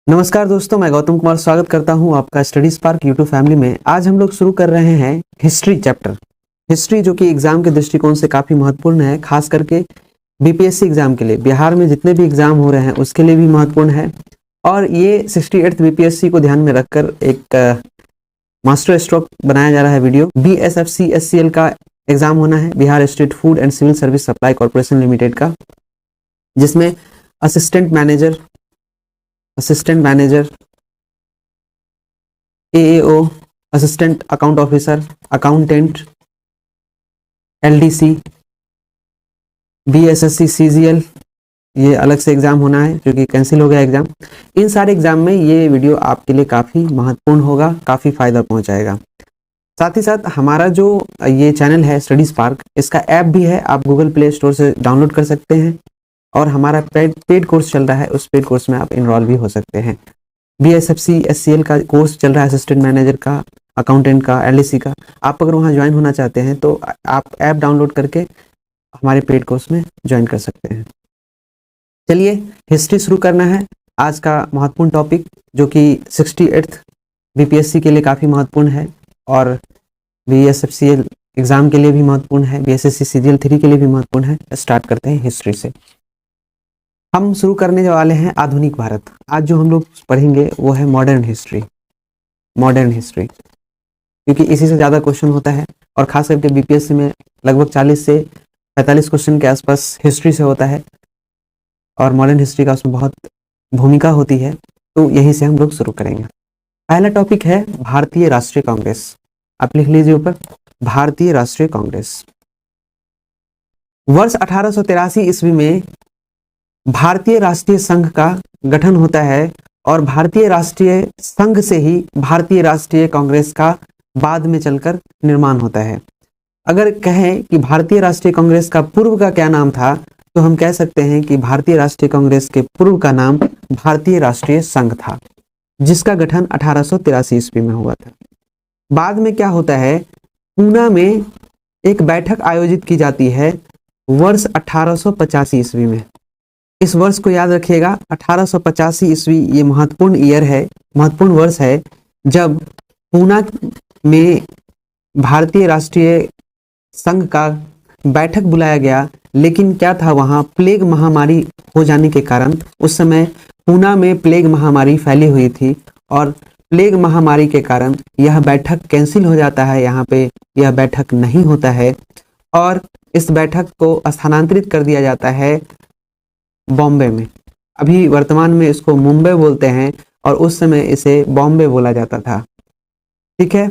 नमस्कार दोस्तों, मैं गौतम कुमार स्वागत करता हूं आपका स्टडी स्पार्क यूट्यूब फैमिली में। आज हम लोग शुरू कर रहे हैं हिस्ट्री चैप्टर। हिस्ट्री जो कि एग्जाम के दृष्टिकोण से काफ़ी महत्वपूर्ण है, खास करके बीपीएससी एग्जाम के लिए। बिहार में जितने भी एग्जाम हो रहे हैं उसके लिए भी महत्वपूर्ण है। और ये 68th बीपीएससी को ध्यान में रखकर एक मास्टर स्ट्रोक बनाया जा रहा है वीडियो। BSFC SCL का एग्जाम होना है, Bihar state food and civil service supply corporation limited का, जिसमें assistant manager, AAO, assistant account officer, accountant, LDC, BSSC CGL, ये अलग से एग्जाम होना है जो कि कैंसिल हो गया एग्जाम। इन सारे एग्जाम में ये वीडियो आपके लिए काफ़ी महत्वपूर्ण होगा, काफ़ी फायदा पहुंचाएगा। साथ ही साथ हमारा जो ये चैनल है स्टडी स्पार्क, इसका ऐप भी है, आप गूगल प्ले स्टोर से डाउनलोड कर सकते हैं। और हमारा पेड कोर्स चल रहा है, उस पेड कोर्स में आप इनरोल भी हो सकते हैं। BSFC SCL का कोर्स चल रहा है, असिस्टेंट मैनेजर का, अकाउंटेंट का, LDC का। आप अगर वहाँ ज्वाइन होना चाहते हैं तो आप ऐप डाउनलोड करके हमारे पेड कोर्स में ज्वाइन कर सकते हैं। चलिए हिस्ट्री शुरू करना है। आज का महत्वपूर्ण टॉपिक जो कि 68th BPSC के लिए काफ़ी महत्वपूर्ण है और BSFCL एग्ज़ाम के लिए भी महत्वपूर्ण है, BSSC CGL 3 के लिए भी महत्वपूर्ण है। स्टार्ट करते हैं हिस्ट्री से। हम शुरू करने वाले हैं आधुनिक भारत। आज जो हम लोग पढ़ेंगे वो है मॉडर्न हिस्ट्री, क्योंकि इसी से ज़्यादा क्वेश्चन होता है और खास करके बीपीएससी में लगभग 40 से 45 क्वेश्चन के आसपास हिस्ट्री से होता है और मॉडर्न हिस्ट्री का उसमें बहुत भूमिका होती है। तो यहीं से हम लोग शुरू करेंगे। पहला टॉपिक है भारतीय राष्ट्रीय कांग्रेस। आप लिख लीजिए ऊपर, भारतीय राष्ट्रीय कांग्रेस। वर्ष 1883 ईस्वी में भारतीय राष्ट्रीय संघ का गठन होता है और भारतीय राष्ट्रीय संघ से ही भारतीय राष्ट्रीय कांग्रेस का बाद में चलकर निर्माण होता है। अगर कहें कि भारतीय राष्ट्रीय कांग्रेस का पूर्व का क्या नाम था, तो हम कह सकते हैं कि भारतीय राष्ट्रीय कांग्रेस के पूर्व का नाम भारतीय राष्ट्रीय संघ था, जिसका गठन 1883 ईस्वी में हुआ था। बाद में क्या होता है, पूना में एक बैठक आयोजित की जाती है वर्ष 1885 ईस्वी में। इस वर्ष को याद रखिएगा, 1885 ईस्वी ये महत्वपूर्ण वर्ष है जब पूना में भारतीय राष्ट्रीय संघ का बैठक बुलाया गया। लेकिन क्या था, वहाँ प्लेग महामारी हो जाने के कारण, उस समय पूना में प्लेग महामारी फैली हुई थी और प्लेग महामारी के कारण यह बैठक कैंसिल हो जाता है। यहाँ पे यह बैठक नहीं होता है और इस बैठक को स्थानांतरित कर दिया जाता है बॉम्बे में। अभी वर्तमान में इसको मुंबई बोलते हैं और उस समय इसे बॉम्बे बोला जाता था, ठीक है।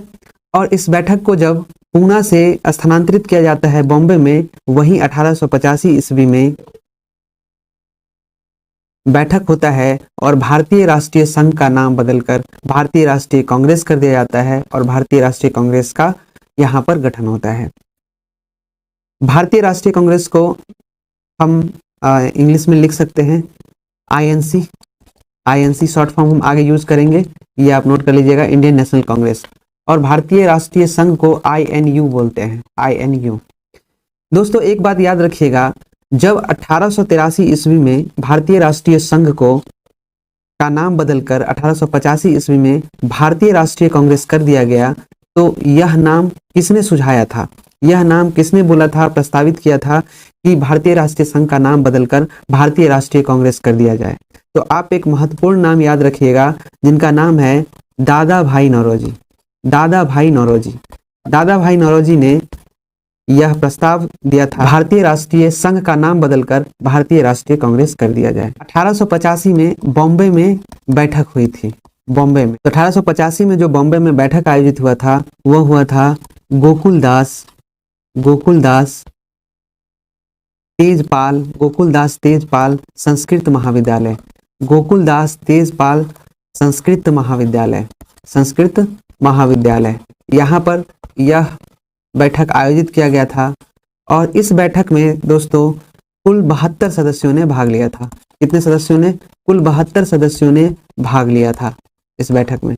और इस बैठक को जब पूना से स्थानांतरित किया जाता है बॉम्बे में, वहीं 1885 ईस्वी में बैठक होता है और भारतीय राष्ट्रीय संघ का नाम बदलकर भारतीय राष्ट्रीय कांग्रेस कर दिया जाता है और भारतीय राष्ट्रीय कांग्रेस का यहाँ पर गठन होता है। भारतीय राष्ट्रीय कांग्रेस को हम इंग्लिश में लिख सकते हैं INC शॉर्ट फॉर्म हम आगे यूज करेंगे, ये आप नोट कर लीजिएगा, इंडियन नेशनल कांग्रेस। और भारतीय राष्ट्रीय संघ को INU बोलते हैं, INU। दोस्तों एक बात याद रखिएगा, जब 1883 ईस्वी में भारतीय राष्ट्रीय संघ को का नाम बदलकर 1885 ईस्वी में भारतीय राष्ट्रीय कांग्रेस कर दिया गया, तो यह नाम किसने सुझाया था, यह नाम किसने बोला था, प्रस्तावित किया था कि भारतीय राष्ट्रीय संघ का नाम बदलकर भारतीय राष्ट्रीय कांग्रेस कर दिया जाए? तो आप एक महत्वपूर्ण नाम याद रखिएगा जिनका नाम है दादा भाई नौरोजी ने यह प्रस्ताव दिया था, भारतीय राष्ट्रीय संघ का नाम बदलकर भारतीय राष्ट्रीय कांग्रेस कर दिया जाए। 1885 में बॉम्बे में बैठक हुई थी, बॉम्बे में। तो 1885 में जो बॉम्बे में बैठक आयोजित हुआ था, वह हुआ था गोकुलदास तेजपाल संस्कृत महाविद्यालय, यहाँ पर यह बैठक आयोजित किया गया था। और इस बैठक में दोस्तों कुल 72 सदस्यों ने भाग लिया था। कितने सदस्यों ने? कुल 72 सदस्यों ने भाग लिया था इस बैठक में।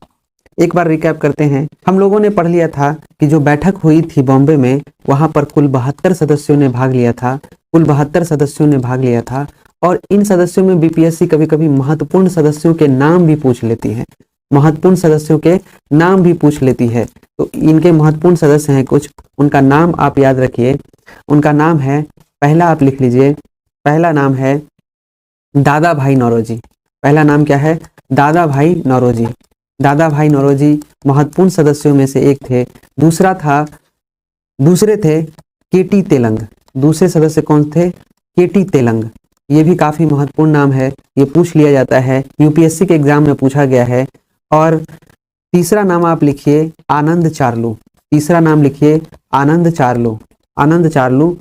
एक बार रिकैप करते हैं। हम लोगों ने पढ़ लिया था कि जो बैठक हुई थी बॉम्बे में, वहां पर कुल 72 सदस्यों ने भाग लिया था, और इन सदस्यों में बीपीएससी कभी कभी महत्वपूर्ण सदस्यों के नाम भी पूछ लेती है, महत्वपूर्ण सदस्यों के नाम भी पूछ लेती है। तो इनके महत्वपूर्ण सदस्य हैं कुछ, उनका नाम आप याद रखिए। उनका नाम है, पहला आप लिख लीजिए, पहला नाम है दादा भाई नौरोजी। पहला नाम क्या है? दादा भाई नौरोजी। दादा भाई नौरोजी महत्वपूर्ण सदस्यों में से एक थे। दूसरे थे केटी तेलंग। दूसरे सदस्य कौन थे? केटी तेलंग। ये भी काफी महत्वपूर्ण नाम है, ये पूछ लिया जाता है, यूपीएससी के एग्जाम में पूछा गया है। और तीसरा नाम आप लिखिए आनंद चार्लू। तीसरा नाम लिखिए आनंद चार्लू, आनंद चार्लू।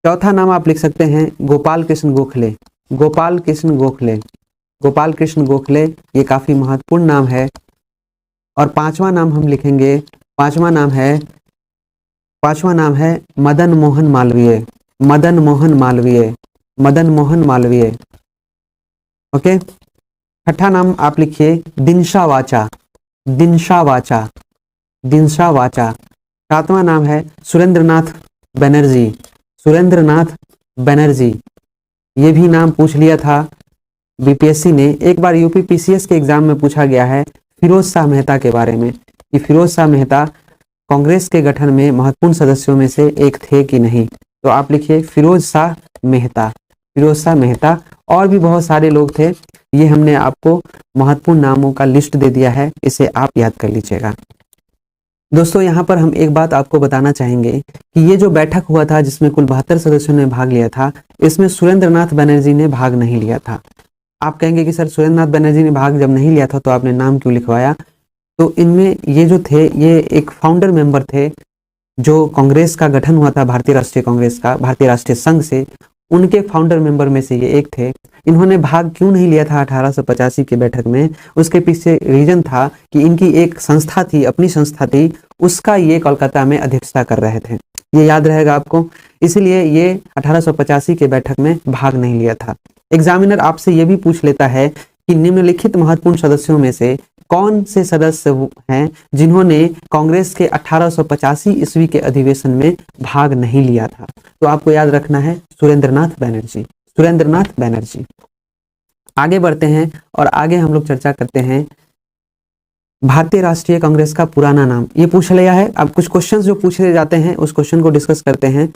चौथा नाम आप लिख सकते हैं गोपाल कृष्ण गोखले। गोपाल कृष्ण गोखले, गोपाल कृष्ण गोखले, ये काफी महत्वपूर्ण नाम है। और पांचवा नाम हम लिखेंगे, पांचवा नाम है मदन मोहन मालवीय। मदन मोहन मालवीय, मदन मोहन मालवीय। ओके। छठा नाम आप लिखिए दिनशा वाचा। दिनशा वाचा, दिनशा वाचा। सातवां नाम है सुरेंद्रनाथ बनर्जी। सुरेंद्रनाथ बनर्जी, ये भी नाम पूछ लिया था बीपीएससी ने। एक बार यूपी पीसीएस के एग्जाम में पूछा गया है फिरोज शाह मेहता के बारे में, कि फिरोज शाह मेहता कांग्रेस के गठन में महत्वपूर्ण सदस्यों में से एक थे कि नहीं। तो आप लिखिए फिरोज शाह मेहता, फिरोज शाह मेहता। और भी बहुत सारे लोग थे, ये हमने आपको महत्वपूर्ण नामों का लिस्ट दे दिया है, इसे आप याद कर लीजिएगा। दोस्तों यहाँ पर हम एक बात आपको बताना चाहेंगे कि ये जो बैठक हुआ था जिसमें कुल 72 सदस्यों ने भाग लिया था, इसमें सुरेंद्रनाथ बनर्जी ने भाग नहीं लिया था। आप कहेंगे कि सर सुरेंद्रनाथ बनर्जी ने भाग जब नहीं लिया था तो आपने नाम क्यों लिखवाया? तो इनमें ये जो थे, ये एक फाउंडर मेंबर थे जो कांग्रेस का गठन हुआ था, भारतीय राष्ट्रीय कांग्रेस का, भारतीय राष्ट्रीय संघ से, उनके फाउंडर मेंबर में से ये एक थे। इन्होंने भाग क्यों नहीं लिया था 1885 की बैठक में? उसके पीछे रीजन था कि इनकी एक संस्था थी, अपनी संस्था थी, उसका ये कोलकाता में अध्यक्षता कर रहे थे। ये याद रहेगा आपको, इसलिए ये 1885 के बैठक में भाग नहीं लिया था। एग्जामिनर आपसे ये भी पूछ लेता है कि निम्नलिखित महत्वपूर्ण सदस्यों में से कौन से सदस्य हैं जिन्होंने कांग्रेस के 1885 ईस्वी के अधिवेशन में भाग नहीं लिया था? तो आपको याद रखना है सुरेंद्रनाथ बनर्जी, सुरेंद्रनाथ बनर्जी। आगे बढ़ते हैं और आगे हम लोग चर्चा करते हैं भारतीय राष्ट्रीय कांग्रेस का पुराना नाम। ये पूछ लिया है, अब कुछ क्वेश्चंस जो पूछे जाते हैं उस क्वेश्चन को डिस्कस करते हैं।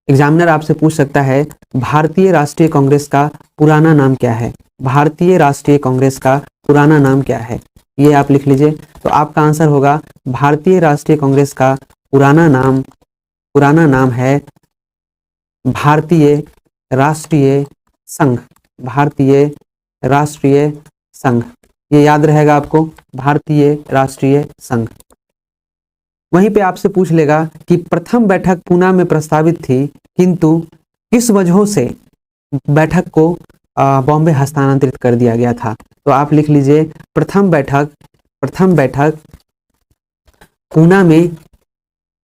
एग्जामिनर आपसे पूछ सकता है भारतीय राष्ट्रीय कांग्रेस का पुराना नाम क्या है? भारतीय राष्ट्रीय कांग्रेस का पुराना नाम क्या है? ये आप लिख लीजिए। तो आपका आंसर होगा भारतीय राष्ट्रीय कांग्रेस का पुराना नाम है भारतीय राष्ट्रीय संघ। भारतीय राष्ट्रीय संघ, ये याद रहेगा आपको, भारतीय राष्ट्रीय संघ। वहीं पे आपसे पूछ लेगा कि प्रथम बैठक पूना में प्रस्तावित थी, किंतु किस वजहों से बैठक को बॉम्बे हस्तांतरित कर दिया गया था? तो आप लिख लीजिए प्रथम बैठक पूना में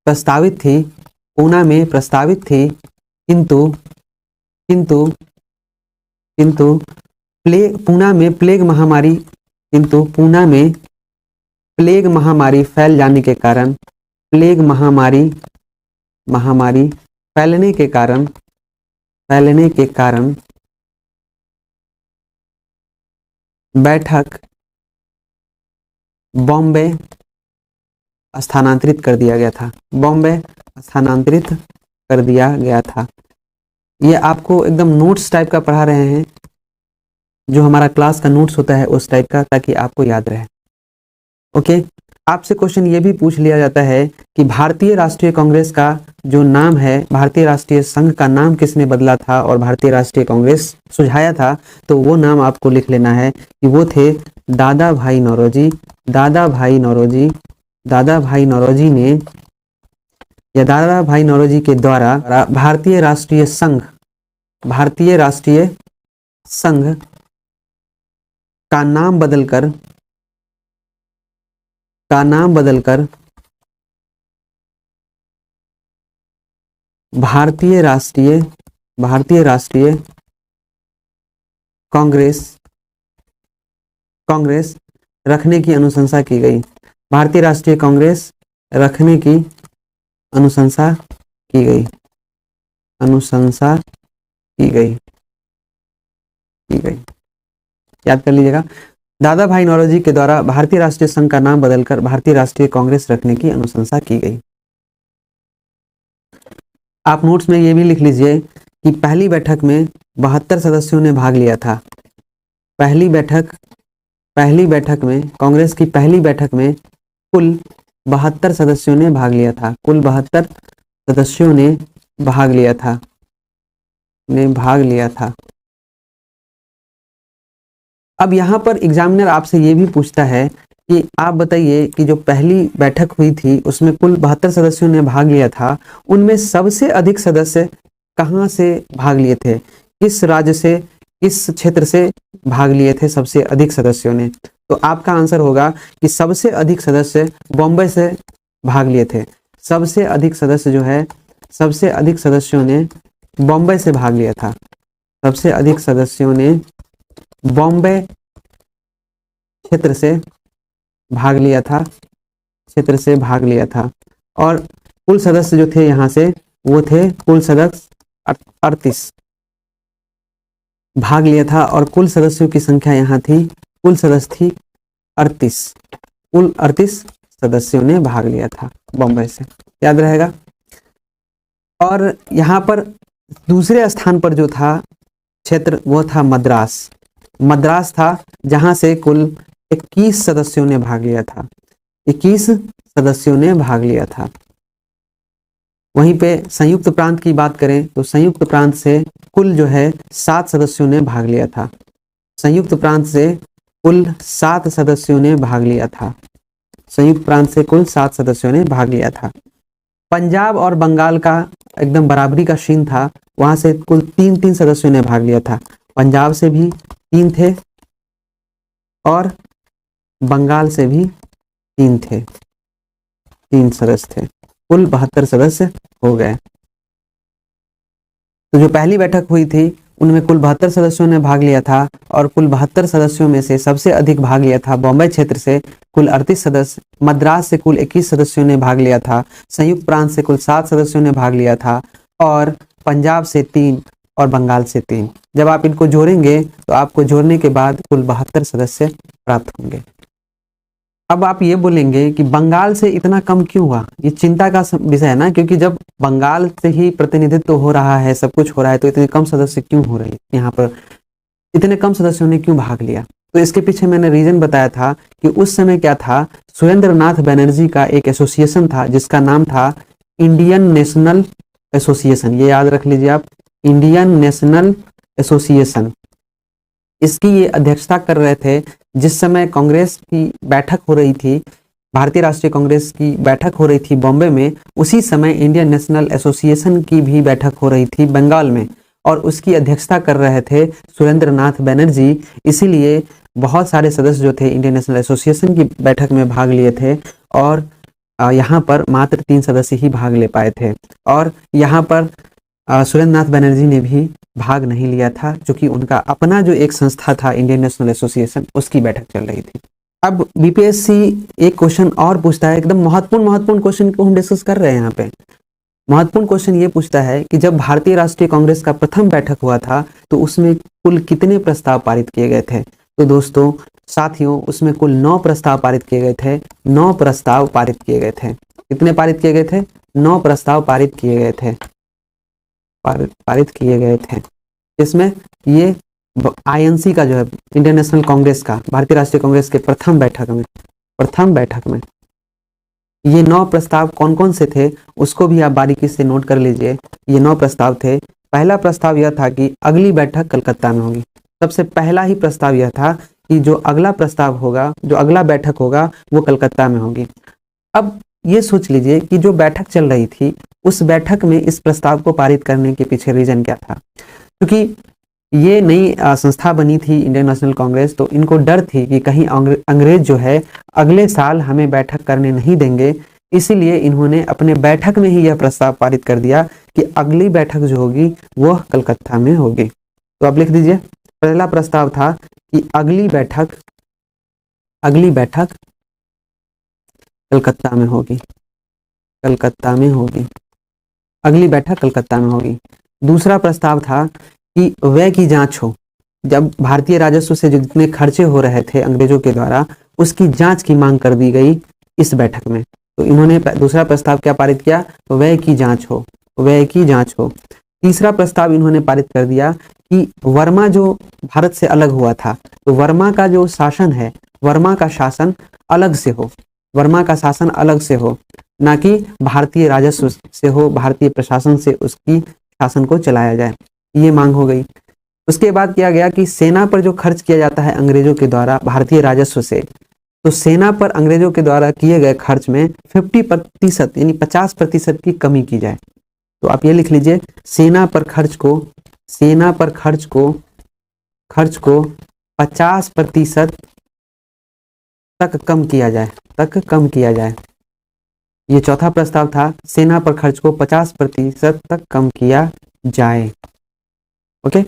प्रस्तावित थी, किंतु पूना में प्लेग महामारी फैल जाने के कारण, प्लेग महामारी फैलने के कारण बैठक बॉम्बे स्थानांतरित कर दिया गया था। बॉम्बे स्थानांतरित कर दिया गया था। ये आपको एकदम नोट्स टाइप का पढ़ा रहे हैं, जो हमारा क्लास का नोट्स होता है उस टाइप का, ताकि आपको याद रहे। ओके। आपसे क्वेश्चन ये भी पूछ लिया जाता है कि भारतीय राष्ट्रीय कांग्रेस का जो नाम है, भारतीय राष्ट्रीय संघ का नाम किसने बदला था और भारतीय राष्ट्रीय कांग्रेस सुझाया था? तो वो नाम आपको लिख लेना है कि वो थे दादा भाई नौरोजी। दादा भाई नौरोजी ने, या दादा भाई नौरोजी के द्वारा भारतीय राष्ट्रीय संघ का नाम बदलकर भारतीय राष्ट्रीय कांग्रेस रखने की अनुशंसा की गई। भारतीय राष्ट्रीय कांग्रेस रखने की अनुशंसा की गई। की गई। याद कर लीजिएगा, दादा भाई नौरोजी के द्वारा भारतीय राष्ट्रीय संघ का नाम बदलकर भारतीय राष्ट्रीय कांग्रेस रखने की अनुशंसा की गई। आप नोट्स में ये भी लिख लीजिए कि पहली बैठक में 72 सदस्यों ने भाग लिया था। पहली बैठक में, कांग्रेस की पहली बैठक में कुल 72 सदस्यों ने भाग लिया था। कुल 72 सदस्यों ने भाग लिया था। अब यहाँ पर एग्जामिनर आपसे ये भी पूछता है कि आप बताइए कि जो पहली बैठक हुई थी उसमें कुल 72 सदस्यों ने भाग लिया था, उनमें सबसे अधिक सदस्य कहाँ से भाग लिए थे, किस राज्य से, किस क्षेत्र से भाग लिए थे सबसे अधिक सदस्यों ने? तो आपका आंसर होगा कि सबसे अधिक सदस्य बॉम्बे से भाग लिए थे। सबसे अधिक सदस्य जो है, सबसे अधिक सदस्यों ने बॉम्बे से भाग लिया था। सबसे अधिक सदस्यों ने बॉम्बे क्षेत्र से भाग लिया था। और कुल सदस्य जो थे यहाँ से, वो थे कुल सदस्य 38 भाग लिया था। और कुल सदस्यों की संख्या यहाँ थी, कुल सदस्य थी 38। कुल 38 सदस्यों ने भाग लिया था बॉम्बे से, याद रहेगा। और यहाँ पर दूसरे स्थान पर जो था क्षेत्र, वो था मद्रास था, जहां से कुल 21 सदस्यों ने भाग लिया था। 21 सदस्यों ने भाग लिया था। वहीं पे संयुक्त प्रांत की बात करें तो संयुक्त प्रांत से कुल जो है 7 सदस्यों ने भाग लिया था। संयुक्त प्रांत से कुल 7 सदस्यों ने भाग लिया था। संयुक्त प्रांत से कुल 7 सदस्यों ने भाग लिया था। पंजाब और बंगाल का एकदम बराबरी का सीन था, वहां से कुल 3 सदस्यों ने भाग लिया था। पंजाब से भी 3 थे और बंगाल से भी 3 थे, 3 सदस्य थे। कुल 72 सदस्य हो गए। तो जो पहली बैठक हुई थी उनमें कुल 72 सदस्यों ने भाग लिया था, और कुल 72 सदस्यों में से सबसे अधिक भाग लिया था बॉम्बे क्षेत्र से कुल 38 सदस्य, मद्रास से कुल 21 सदस्यों ने भाग लिया था, संयुक्त प्रांत से कुल 7 सदस्यों ने भाग लिया था, और पंजाब से 3 और बंगाल से 3। जब आप इनको जोड़ेंगे तो आपको जोड़ने के बाद कुल 72 सदस्य प्राप्त होंगे। अब आप ये बोलेंगे कि बंगाल से इतना कम क्यों हुआ? ये चिंता का विषय है ना, क्योंकि जब बंगाल से ही प्रतिनिधित्व हो रहा है, सब कुछ हो रहा है, तो इतने कम सदस्य क्यों हो रहे हैं? यहाँ पर इतने कम सदस्यों ने क्यों भाग लिया? तो इसके पीछे मैंने रीजन बताया था कि उस समय क्या था, सुरेंद्रनाथ बनर्जी का एक एसोसिएशन था जिसका नाम था इंडियन नेशनल एसोसिएशन। ये याद रख लीजिए आप, इंडियन नेशनल एसोसिएशन। इसकी ये अध्यक्षता कर रहे थे जिस समय कांग्रेस की बैठक हो रही थी, भारतीय राष्ट्रीय कांग्रेस की बैठक हो रही थी बॉम्बे में, उसी समय इंडियन नेशनल एसोसिएशन की भी बैठक हो रही थी बंगाल में, और उसकी अध्यक्षता कर रहे थे सुरेंद्रनाथ बनर्जी। इसीलिए बहुत सारे सदस्य जो थे इंडियन नेशनल एसोसिएशन की बैठक में भाग लिए थे, और यहाँ पर मात्र 3 सदस्य ही भाग ले पाए थे। और यहाँ पर सुरेंद्रनाथ बनर्जी ने भी भाग नहीं लिया था, क्योंकि उनका अपना जो एक संस्था था इंडियन नेशनल एसोसिएशन, उसकी बैठक चल रही थी। अब बीपीएससी एक क्वेश्चन और पूछता है, एकदम महत्वपूर्ण क्वेश्चन को हम डिस्कस कर रहे हैं यहाँ पे। महत्वपूर्ण क्वेश्चन ये पूछता है कि जब भारतीय राष्ट्रीय कांग्रेस का प्रथम बैठक हुआ था तो उसमें कुल कितने प्रस्ताव पारित किए गए थे? तो दोस्तों साथियों, उसमें कुल 9 प्रस्ताव पारित किए गए थे। 9 प्रस्ताव पारित किए गए थे। कितने पारित किए गए थे? 9 प्रस्ताव पारित किए गए थे। पारित किए गए थे। इसमें ये आईएनसी का जो है, इंडियन नेशनल कांग्रेस का, भारतीय राष्ट्रीय कांग्रेस के प्रथम बैठक में ये 9 प्रस्ताव कौन कौन से थे उसको भी आप बारीकी से नोट कर लीजिए। ये 9 प्रस्ताव थे। पहला प्रस्ताव यह था कि अगली बैठक कलकत्ता में होगी। सबसे पहला ही प्रस्ताव यह था कि जो अगला प्रस्ताव होगा, जो अगला बैठक होगा, वो कलकत्ता में होगी। अब ये सोच लीजिए कि जो बैठक चल रही थी उस बैठक में इस प्रस्ताव को पारित करने के पीछे रीजन क्या था? क्योंकि ये नई संस्था बनी थी इंडियन नेशनल कांग्रेस, तो इनको डर थी कि कहीं अंग्रेज जो है अगले साल हमें बैठक करने नहीं देंगे। इसीलिए इन्होंने अपने बैठक में ही यह प्रस्ताव पारित कर दिया कि अगली बैठक जो होगी वह कलकत्ता में होगी। तो आप लिख दीजिए, पहला प्रस्ताव था कि अगली बैठक कलकत्ता में होगी। अगली बैठक कलकत्ता में होगी। दूसरा प्रस्ताव था कि व्यय की जांच हो। जब भारतीय राजस्व से जो जितने खर्चे हो रहे थे अंग्रेजों के द्वारा, उसकी जांच की मांग कर दी गई इस बैठक में। तो इन्होंने दूसरा प्रस्ताव क्या पारित किया? व्यय की जांच हो, व्यय की जांच हो। तीसरा प्रस्ताव इन्होंने पारित कर दिया कि वर्मा जो भारत से अलग हुआ था, तो वर्मा का जो शासन है, वर्मा का शासन अलग से हो, वर्मा का शासन अलग से हो, ना कि भारतीय राजस्व से हो, भारतीय प्रशासन से उसकी शासन को चलाया जाए, ये मांग हो गई। उसके बाद किया गया कि सेना पर जो खर्च किया जाता है अंग्रेजों के द्वारा भारतीय राजस्व से, तो सेना पर अंग्रेजों के द्वारा किए गए खर्च में 50% यानी 50% की कमी की जाए। तो आप ये लिख लीजिए, सेना पर खर्च को 50% तक कम किया जाए, तक कम किया जाए। ये चौथा प्रस्ताव था, सेना पर खर्च को 50% तक कम किया जाए। ओके,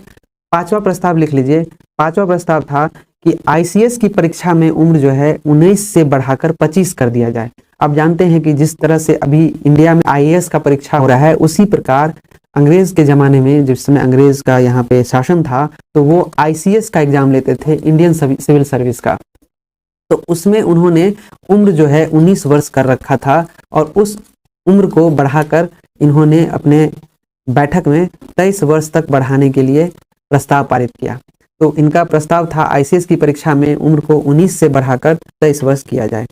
पांचवा प्रस्ताव लिख लीजिए। पांचवा प्रस्ताव था कि आईसीएस की परीक्षा में उम्र जो है 19 से बढ़ाकर 25 कर दिया जाए। आप जानते हैं कि जिस तरह से अभी इंडिया में आईएएस का परीक्षा हो रहा है, उसी प्रकार अंग्रेज के जमाने में जिस समय अंग्रेज का यहाँ पे शासन था, तो वो आईसीएस का एग्जाम लेते थे, इंडियन सिविल सर्विस का। तो उसमें उन्होंने उम्र जो है 19 वर्ष कर रखा था, और उस उम्र को बढ़ाकर इन्होंने अपने बैठक में 23 वर्ष तक बढ़ाने के लिए प्रस्ताव पारित किया। तो इनका प्रस्ताव था आईसीएस की परीक्षा में उम्र को 19 से बढ़ाकर 23 वर्ष किया जाए।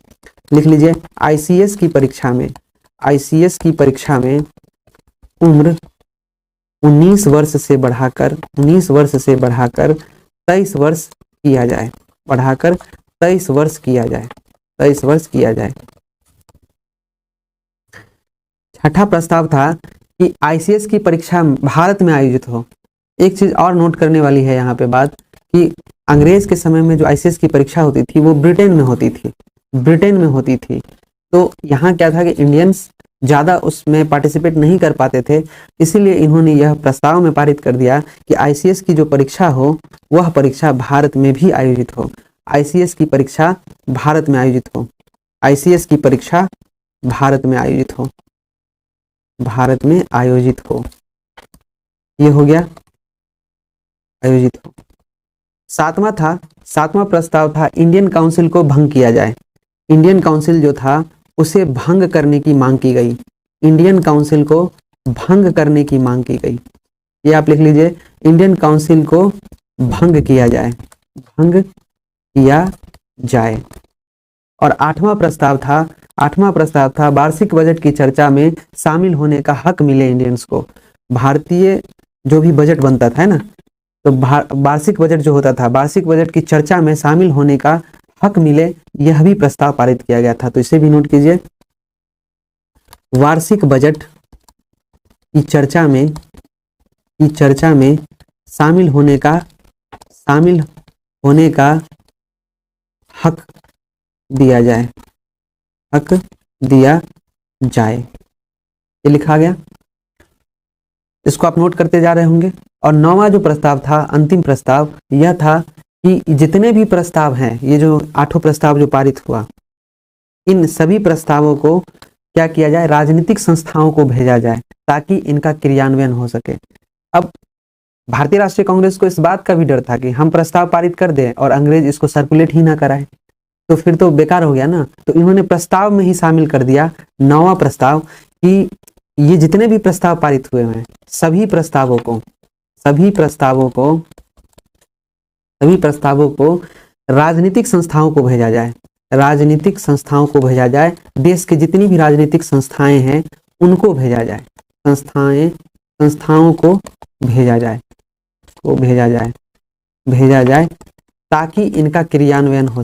लिख लीजिए, आईसीएस की परीक्षा में उम्र 19 वर्ष से बढ़ाकर 23 वर्ष किया जाए, बढ़ाकर 23 वर्ष किया जाए, 23 वर्ष किया जाए। छठा प्रस्ताव था कि आईसीएस की परीक्षा भारत में आयोजित हो। एक चीज और नोट करने वाली है यहाँ पे बात, कि अंग्रेज के समय में जो आईसीएस की परीक्षा होती थी वो ब्रिटेन में होती थी। तो यहाँ क्या था कि इंडियंस ज़्यादा उसमें पार्टिसिपेट नहीं कर पाते थे, इसीलिए इन्होंने यह प्रस्ताव में पारित कर दिया कि आईसीएस की जो परीक्षा हो वह परीक्षा भारत में भी आयोजित हो। आईसीएस की परीक्षा भारत में आयोजित हो, आईसीएस की परीक्षा भारत में आयोजित हो, भारत में आयोजित हो। ये हो गया, आयोजित हो। सातवां प्रस्ताव था इंडियन काउंसिल को भंग किया जाए। इंडियन काउंसिल जो था उसे भंग करने की मांग की गई, इंडियन काउंसिल को भंग करने की मांग की गई। ये आप लिख लीजिए, इंडियन काउंसिल को भंग किया जाए, भंग किया जाए। और आठवां प्रस्ताव था वार्षिक बजट की चर्चा में शामिल होने का हक मिले इंडियंस को। भारतीय जो भी बजट बनता था ना, तो वार्षिक बजट जो होता था, वार्षिक बजट की चर्चा में शामिल होने का हक मिले, यह भी प्रस्ताव पारित किया गया था। तो इसे भी नोट कीजिए, वार्षिक बजट की चर्चा में शामिल होने का हक दिया जाए, हक दिया जाए। ये लिखा गया, इसको आप नोट करते जा रहे होंगे। और नौवां जो प्रस्ताव था, अंतिम प्रस्ताव, यह था कि जितने भी प्रस्ताव हैं, ये जो 8 प्रस्ताव जो पारित हुआ, इन सभी प्रस्तावों को क्या किया जाए, राजनीतिक संस्थाओं को भेजा जाए ताकि इनका क्रियान्वयन हो सके। अब भारतीय राष्ट्रीय कांग्रेस को इस बात का भी डर था कि हम प्रस्ताव पारित कर दें और अंग्रेज इसको सर्कुलेट ही ना कराए, तो फिर तो बेकार हो गया ना। तो इन्होंने प्रस्ताव में ही शामिल कर दिया 9वां प्रस्ताव कि ये जितने भी प्रस्ताव पारित हुए हैं, सभी प्रस्तावों को राजनीतिक संस्थाओं को भेजा जाए, राजनीतिक संस्थाओं को भेजा जाए। देश की जितनी भी राजनीतिक संस्थाएं हैं उनको भेजा जाए, संस्थाओं को भेजा जाए, ताकि इनका क्रियान्वयन हो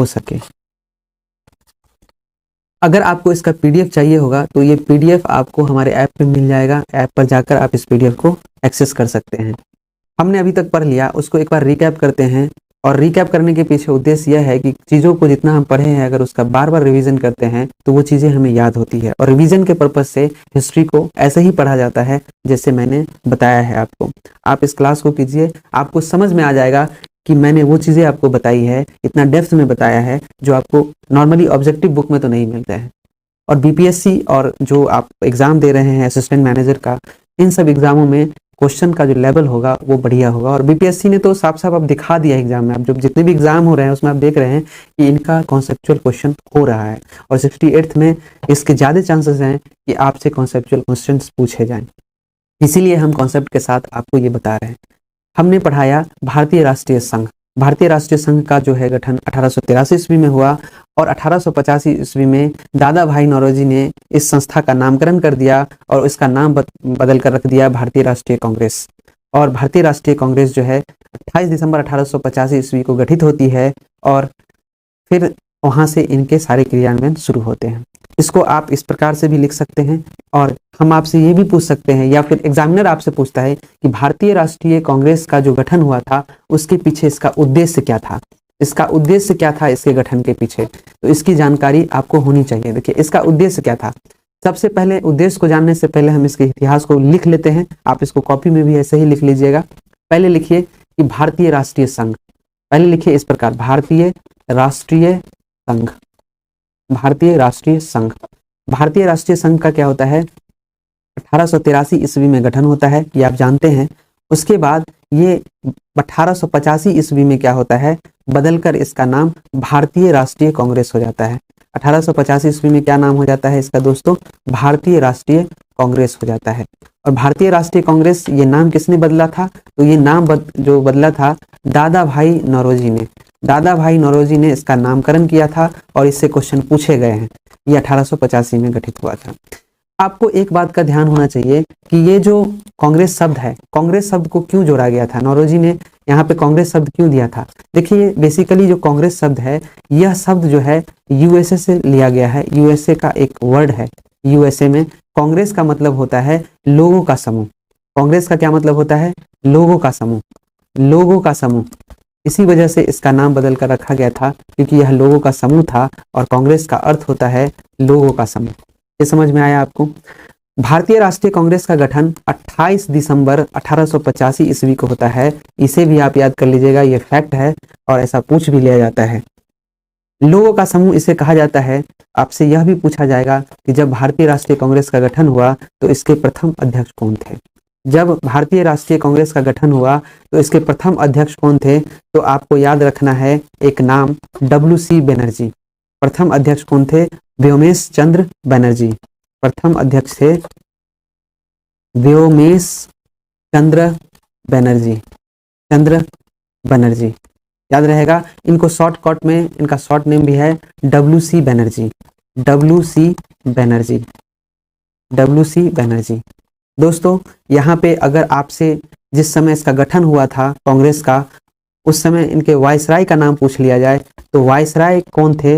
सके, अगर आपको इसका पीडीएफ चाहिए होगा तो ये पीडीएफ आपको हमारे ऐप पे मिल जाएगा। ऐप पर जाकर आप इस पीडीएफ को एक्सेस कर सकते हैं। हमने अभी तक पढ़ लिया, उसको एक बार रिकैप करते हैं। और रिकैप करने के पीछे उद्देश्य यह है कि चीज़ों को जितना हम पढ़े हैं, अगर उसका बार बार रिवीजन करते हैं तो वो चीज़ें हमें याद होती है। और रिवीजन के पर्पज से हिस्ट्री को ऐसे ही पढ़ा जाता है जैसे मैंने बताया है आपको। आप इस क्लास को कीजिए, आपको समझ में आ जाएगा कि मैंने वो चीज़ें आपको बताई है, इतना डेप्थ में बताया है जो आपको नॉर्मली ऑब्जेक्टिव बुक में तो नहीं मिलता है। और बीपीएससी और जो आप एग्जाम दे रहे हैं असिस्टेंट मैनेजर का, इन सब एग्जामों में क्वेश्चन का जो लेवल होगा वो बढ़िया होगा। और बीपीएससी ने तो साफ साफ अब दिखा दिया एग्जाम में, अब जो जितने भी एग्जाम हो रहे हैं उसमें आप देख रहे हैं कि इनका कॉन्सेप्चुअल क्वेश्चन हो रहा है, और 68th में इसके ज़्यादा चांसेस हैं कि आपसे कॉन्सेप्चुअल क्वेश्चन पूछे जाएं। इसीलिए हम कॉन्सेप्ट के साथ आपको ये बता रहे हैं। हमने पढ़ाया भारतीय राष्ट्रीय संघ। भारतीय राष्ट्रीय संघ का जो है गठन 1883 ईस्वी में हुआ, और 1885 ईस्वी में दादा भाई नौरोजी ने इस संस्था का नामकरण कर दिया और इसका नाम बदल कर रख दिया भारतीय राष्ट्रीय कांग्रेस। और भारतीय राष्ट्रीय कांग्रेस जो है 28 दिसंबर 1885 ईस्वी को गठित होती है, और फिर वहाँ से इनके सारे क्रियान्वयन शुरू होते हैं। इसको आप इस प्रकार से भी लिख सकते हैं, और हम आपसे ये भी पूछ सकते हैं, या फिर एग्जामिनर आपसे पूछता है कि भारतीय राष्ट्रीय कांग्रेस का जो गठन हुआ था उसके पीछे इसका उद्देश्य क्या था, इसका उद्देश्य क्या था इसके गठन के पीछे, तो इसकी जानकारी आपको होनी चाहिए। देखिए इसका उद्देश्य क्या था। सबसे पहले उद्देश्य को जानने से पहले हम इसके इतिहास को लिख लेते हैं। आप इसको कॉपी में भी ऐसे ही लिख लीजिएगा। पहले लिखिए कि भारतीय राष्ट्रीय संघ, पहले लिखिए इस प्रकार, भारतीय राष्ट्रीय संघ, भारतीय राष्ट्रीय संघ। भारतीय राष्ट्रीय संघ का क्या होता है, 1883 ईस्वी में गठन होता है, ये आप जानते हैं। उसके बाद ये 1885 ईस्वी में क्या होता है, बदलकर इसका नाम भारतीय राष्ट्रीय कांग्रेस हो जाता है। 1885 ईस्वी में क्या नाम हो जाता है इसका दोस्तों, भारतीय राष्ट्रीय कांग्रेस हो जाता है। और भारतीय राष्ट्रीय कांग्रेस ये नाम किसने बदला था, तो ये नाम जो बदला था दादा भाई नौरोजी ने। दादा भाई नौरोजी ने इसका नामकरण किया था और इससे क्वेश्चन पूछे गए हैं। ये 1885 में गठित हुआ था। आपको एक बात का ध्यान होना चाहिए कि ये जो कांग्रेस शब्द है, कांग्रेस शब्द को क्यों जोड़ा गया था, नौरोजी ने यहाँ पे कांग्रेस शब्द क्यों दिया था। देखिए बेसिकली जो कांग्रेस शब्द है, यह शब्द जो है यूएसए से लिया गया है। यूएसए का एक वर्ड है, यूएसए में कांग्रेस का मतलब होता है लोगों का समूह। कांग्रेस का क्या मतलब होता है, लोगों का समूह, लोगों का समूह। इसी वजह से इसका नाम बदल कर रखा गया था, क्योंकि यह लोगों का समूह था, और कांग्रेस का अर्थ होता है लोगों का समूह। ये समझ में आया आपको। भारतीय राष्ट्रीय कांग्रेस का गठन 28 दिसंबर 1885 ईस्वी को होता है। इसे भी आप याद कर लीजिएगा, ये फैक्ट है और ऐसा पूछ भी लिया जाता है। लोगों का समूह इसे कहा जाता है। आपसे यह भी पूछा जाएगा कि जब भारतीय राष्ट्रीय कांग्रेस का गठन हुआ तो इसके प्रथम अध्यक्ष कौन थे। जब भारतीय राष्ट्रीय कांग्रेस का गठन हुआ तो इसके प्रथम अध्यक्ष कौन थे, तो आपको याद रखना है एक नाम, WC बनर्जी। प्रथम अध्यक्ष कौन थे, व्योमेश चंद्र बनर्जी। प्रथम अध्यक्ष थे व्योमेश चंद्र बनर्जी, चंद्र बनर्जी। याद रहेगा। इनको शॉर्टकट में इनका शॉर्ट नेम भी है WC Banerjee, WC Banerjee, WC Banerjee. दोस्तों यहाँ पे अगर आपसे जिस समय इसका गठन हुआ था कांग्रेस का, उस समय इनके वायसराय का नाम पूछ लिया जाए तो वायसराय कौन थे,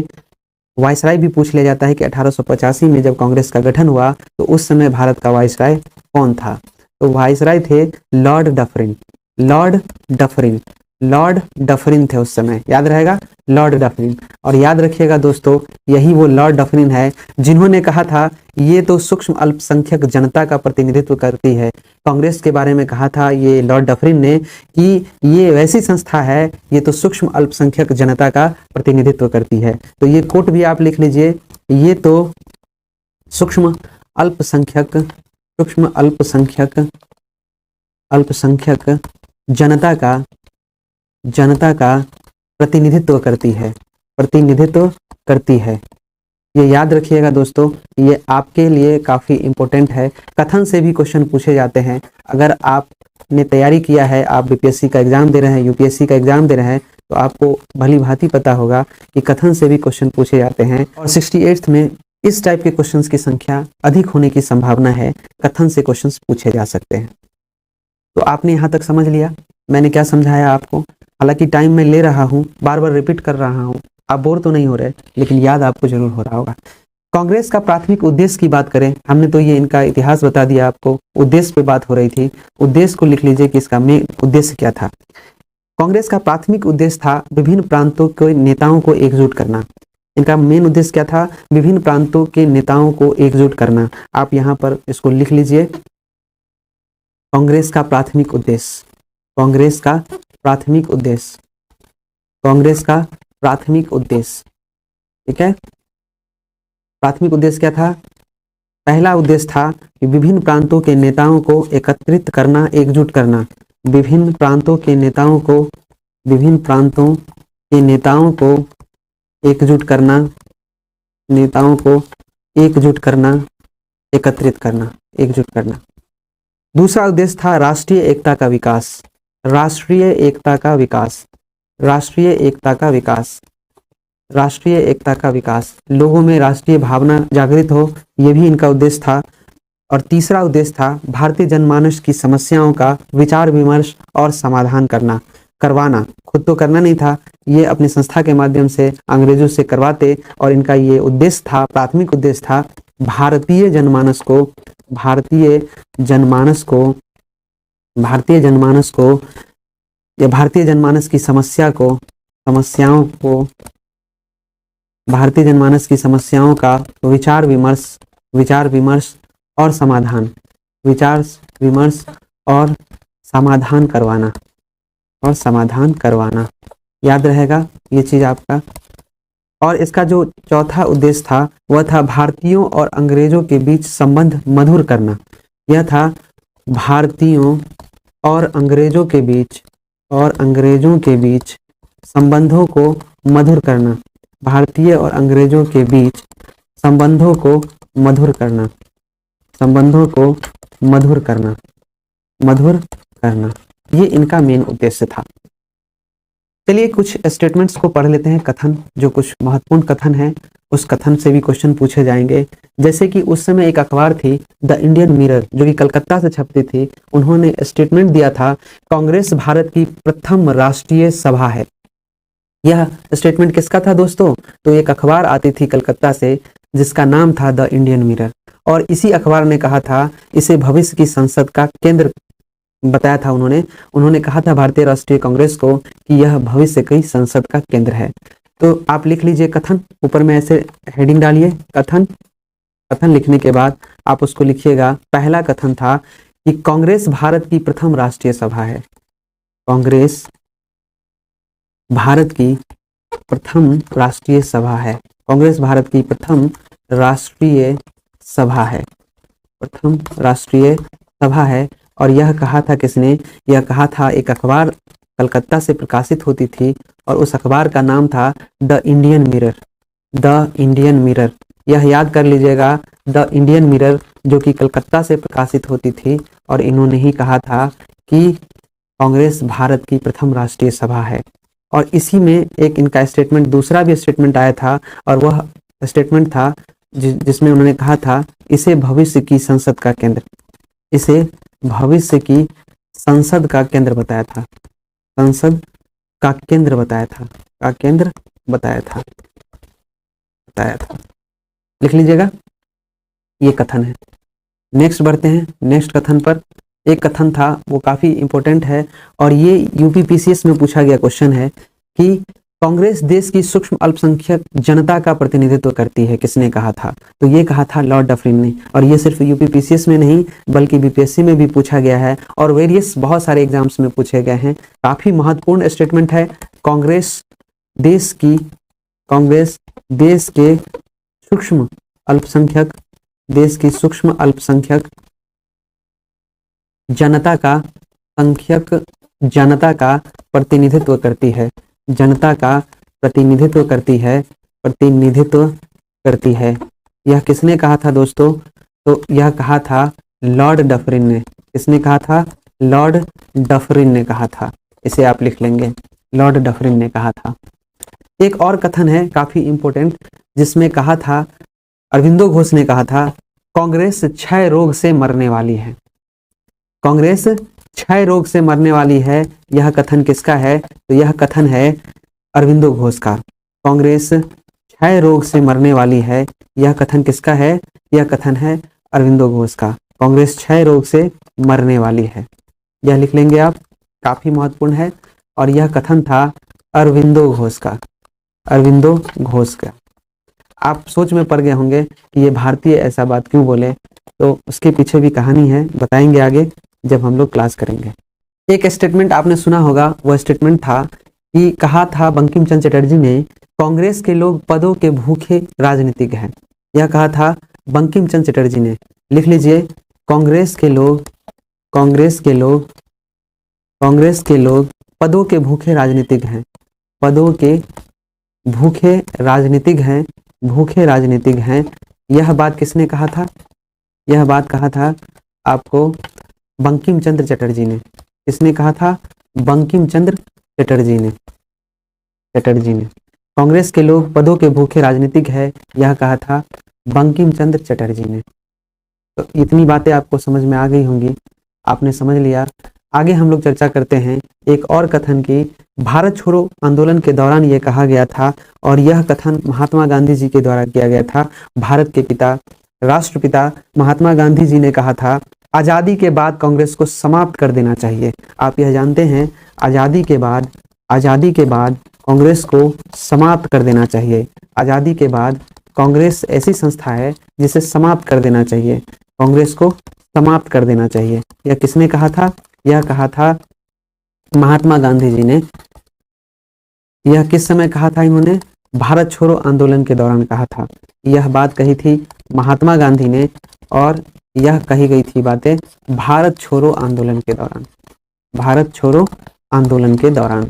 वायसराय भी पूछ लिया जाता है कि 1885 में जब कांग्रेस का गठन हुआ तो उस समय भारत का वायसराय कौन था, तो वायसराय थे Lord Dufferin. Lord Dufferin, Lord Dufferin थे उस समय, याद रहेगा, लॉर्ड डफरिन। और याद रखिएगा दोस्तों, यही वो लॉर्ड डफरिन है जिन्होंने कहा था ये तो सूक्ष्म अल्पसंख्यक जनता का प्रतिनिधित्व करती है। कांग्रेस के बारे में कहा था ये लॉर्ड डफरिन ने कि ये वैसी संस्था है, ये तो सूक्ष्म अल्पसंख्यक जनता का प्रतिनिधित्व करती है। तो ये कोट भी आप लिख लीजिए, ये तो सूक्ष्म अल्पसंख्यक, सूक्ष्म अल्पसंख्यक, अल्पसंख्यक जनता का प्रतिनिधित्व करती है, प्रतिनिधित्व करती है। ये याद रखिएगा दोस्तों, ये आपके लिए काफ़ी इम्पोर्टेंट है। कथन से भी क्वेश्चन पूछे जाते हैं। अगर आपने तैयारी किया है, आप बीपीएससी का एग्जाम दे रहे हैं, यूपीएससी का एग्जाम दे रहे हैं, तो आपको भली भांति पता होगा कि कथन से भी क्वेश्चन पूछे जाते हैं। और 68th में इस टाइप के क्वेश्चंस की संख्या अधिक होने की संभावना है, कथन से क्वेश्चंस पूछे जा सकते हैं। तो आपने यहाँ तक समझ लिया मैंने क्या समझाया आपको। हालांकि टाइम मैं ले रहा हूँ, बार बार रिपीट कर रहा हूँ, आप बोर तो नहीं हो रहे, लेकिन याद आपको जरूर हो रहा होगा। कांग्रेस का प्राथमिक उद्देश्य की बात करें, हमने तो ये इनका इतिहास बता दिया आपको, उद्देश्य पे बात हो रही थी। उद्देश्य को लिख लीजिए कि इसका मेन उद्देश्य क्या था। कांग्रेस का प्राथमिक उद्देश्य था विभिन्न प्रांतों के नेताओं को एकजुट करना। इनका मेन उद्देश्य क्या था, विभिन्न प्रांतों के नेताओं को एकजुट करना। आप यहाँ पर इसको लिख लीजिए, कांग्रेस का प्राथमिक उद्देश्य, कांग्रेस का प्राथमिक उद्देश्य, कांग्रेस का प्राथमिक उद्देश्य। ठीक है, प्राथमिक उद्देश्य क्या था? पहला उद्देश्य था कि विभिन्न प्रांतों के नेताओं को एकत्रित करना, एकजुट करना। विभिन्न प्रांतों के नेताओं को एकजुट करना, नेताओं को एकजुट करना, एकत्रित करना, एकजुट करना। दूसरा उद्देश्य था राष्ट्रीय एकता का विकास, राष्ट्रीय एकता का विकास, राष्ट्रीय एकता का विकास, राष्ट्रीय एकता का विकास। लोगों में राष्ट्रीय भावना जागृत हो, यह भी इनका उद्देश्य था। और तीसरा उद्देश्य था भारतीय जनमानस की समस्याओं का विचार विमर्श और समाधान करवाना। खुद तो करना नहीं था, ये अपनी संस्था के माध्यम से अंग्रेजों से करवाते, और इनका ये उद्देश्य था, प्राथमिक उद्देश्य था भारतीय जनमानस की समस्याओं का विचार विमर्श और समाधान करवाना। याद रहेगा ये चीज आपका। और इसका जो चौथा उद्देश्य था वह था भारतीयों और अंग्रेजों के बीच संबंध मधुर करना। यह था भारतीयों और अंग्रेजों के बीच संबंधों को मधुर करना, भारतीय और अंग्रेजों के बीच संबंधों को मधुर करना, ये इनका मेन उद्देश्य था। चलिए कुछ स्टेटमेंट्स को पढ़ लेते हैं, कथन, जो कुछ महत्वपूर्ण कथन है उस कथन से भी क्वेश्चन पूछे जाएंगे। जैसे कि उस समय एक अखबार थी द इंडियन मिरर, जो कि कलकत्ता से छपती थी। उन्होंने स्टेटमेंट दिया था कांग्रेस भारत की प्रथम राष्ट्रीय सभा है। यह स्टेटमेंट किसका था दोस्तों? तो एक अखबार आती थी कलकत्ता से जिसका नाम था द इंडियन मिरर, और इसी अखबार ने कहा था इसे भविष्य की संसद का केंद्र बताया था। उन्होंने कहा था भारतीय राष्ट्रीय कांग्रेस को कि यह भविष्य की संसद का केंद्र है। तो आप लिख लीजिए कथन, ऊपर में ऐसे हेडिंग डालिए कथन लिखने के बाद आप उसको लिखिएगा। पहला कथन था कि कांग्रेस भारत की प्रथम राष्ट्रीय सभा है। कांग्रेस भारत की प्रथम राष्ट्रीय सभा है। कांग्रेस भारत की प्रथम राष्ट्रीय सभा है, प्रथम राष्ट्रीय सभा है। और यह कहा था किसने? यह कहा था एक अखबार कलकत्ता से प्रकाशित होती थी, और उस अखबार का नाम था the Indian mirror. The Indian mirror, यह याद कर लीजिएगा, द इंडियन मिरर जो कि कलकत्ता से प्रकाशित होती थी, और इन्होंने ही कहा था कि कांग्रेस भारत की प्रथम राष्ट्रीय सभा है। और इसी में एक इनका स्टेटमेंट, दूसरा भी स्टेटमेंट आया था, और वह स्टेटमेंट था जिसमें उन्होंने कहा था इसे भविष्य की संसद का केंद्र, इसे भविष्य की संसद का केंद्र बताया था, संसद का केंद्र बताया था, का केंद्र बताया था। लिख लीजिएगा, ये कथन है। नेक्स्ट बढ़ते हैं नेक्स्ट कथन पर। एक कथन था वो काफी इंपॉर्टेंट है, और ये यूपीपीसीएस में पूछा गया क्वेश्चन है कि कांग्रेस देश की सूक्ष्म अल्पसंख्यक जनता का प्रतिनिधित्व करती है, किसने कहा था? तो ये कहा था लॉर्ड डफरिन ने। और ये सिर्फ यूपीपीसीएस में नहीं बल्कि बीपीएससी में भी पूछा गया है, और वेरियस बहुत सारे एग्जाम्स में पूछे गए हैं। काफी महत्वपूर्ण स्टेटमेंट है। कांग्रेस देश के सूक्ष्म अल्पसंख्यक, देश की सूक्ष्म अल्पसंख्यक जनता का प्रतिनिधित्व करती है, जनता का प्रतिनिधित्व करती है। यह किसने कहा था दोस्तों? तो यह कहा था लॉर्ड डफरिन ने। किसने कहा था? लॉर्ड डफरिन ने कहा था। इसे आप लिख लेंगे, लॉर्ड डफरिन ने कहा था। एक और कथन है काफी इंपॉर्टेंट, जिसमें कहा था, अरविंदो घोष ने कहा था कांग्रेस क्षय रोग से मरने वाली है। कांग्रेस क्षय रोग से मरने वाली है। यह कथन किसका है? तो यह कथन है अरविंदो घोष का। कांग्रेस क्षय रोग से मरने वाली है, यह कथन किसका है? यह कथन है अरविंदो घोष का। कांग्रेस क्षय रोग से मरने वाली है, यह लिख लेंगे आप, काफी महत्वपूर्ण है। और यह कथन था अरविंदो घोष का, अरविंदो घोष का। आप सोच में पड़ गए होंगे कि ये भारतीय ऐसा बात क्यों बोले, तो उसके पीछे भी कहानी है, बताएंगे आगे जब हम लोग क्लास करेंगे। एक स्टेटमेंट आपने सुना होगा, वह स्टेटमेंट था कि कहा था बंकिम चंद्र चटर्जी ने, कांग्रेस के लोग पदों के भूखे राजनीतिज्ञ हैं। यह कहा था बंकिम चंद्र चटर्जी ने। लिख लीजिए, कांग्रेस के लोग पदों के भूखे राजनीतिक हैं। पदों के भूखे राजनीतिक हैं। यह बात किसने कहा था? यह बात कहा था आपको बंकिम चंद्र चटर्जी ने। किसने कहा था? बंकिम चंद्र चटर्जी ने। कांग्रेस के लोग पदों के भूखे राजनीतिक है, यह कहा था बंकिम चंद्र चटर्जी ने। तो इतनी बातें आपको समझ में आ गई होंगी, आपने समझ लिया। आगे हम लोग चर्चा करते हैं एक और कथन की। भारत छोड़ो आंदोलन के दौरान यह कहा गया था, और यह कथन महात्मा गांधी जी के द्वारा किया गया था। भारत के पिता, राष्ट्रपिता महात्मा गांधी जी ने कहा था, आज़ादी के बाद कांग्रेस को समाप्त कर देना चाहिए। आप यह जानते हैं, आज़ादी के बाद कांग्रेस को समाप्त कर देना चाहिए। आज़ादी के बाद कांग्रेस ऐसी संस्था है जिसे समाप्त कर देना चाहिए। कांग्रेस को समाप्त कर देना चाहिए। यह किसने कहा था? यह कहा था महात्मा गांधी जी ने। यह किस समय कहा था इन्होंने? भारत छोड़ो आंदोलन के दौरान कहा था। यह बात कही थी महात्मा गांधी ने, और यह कही गई थी बातें भारत छोड़ो आंदोलन के दौरान। भारत छोड़ो आंदोलन के दौरान।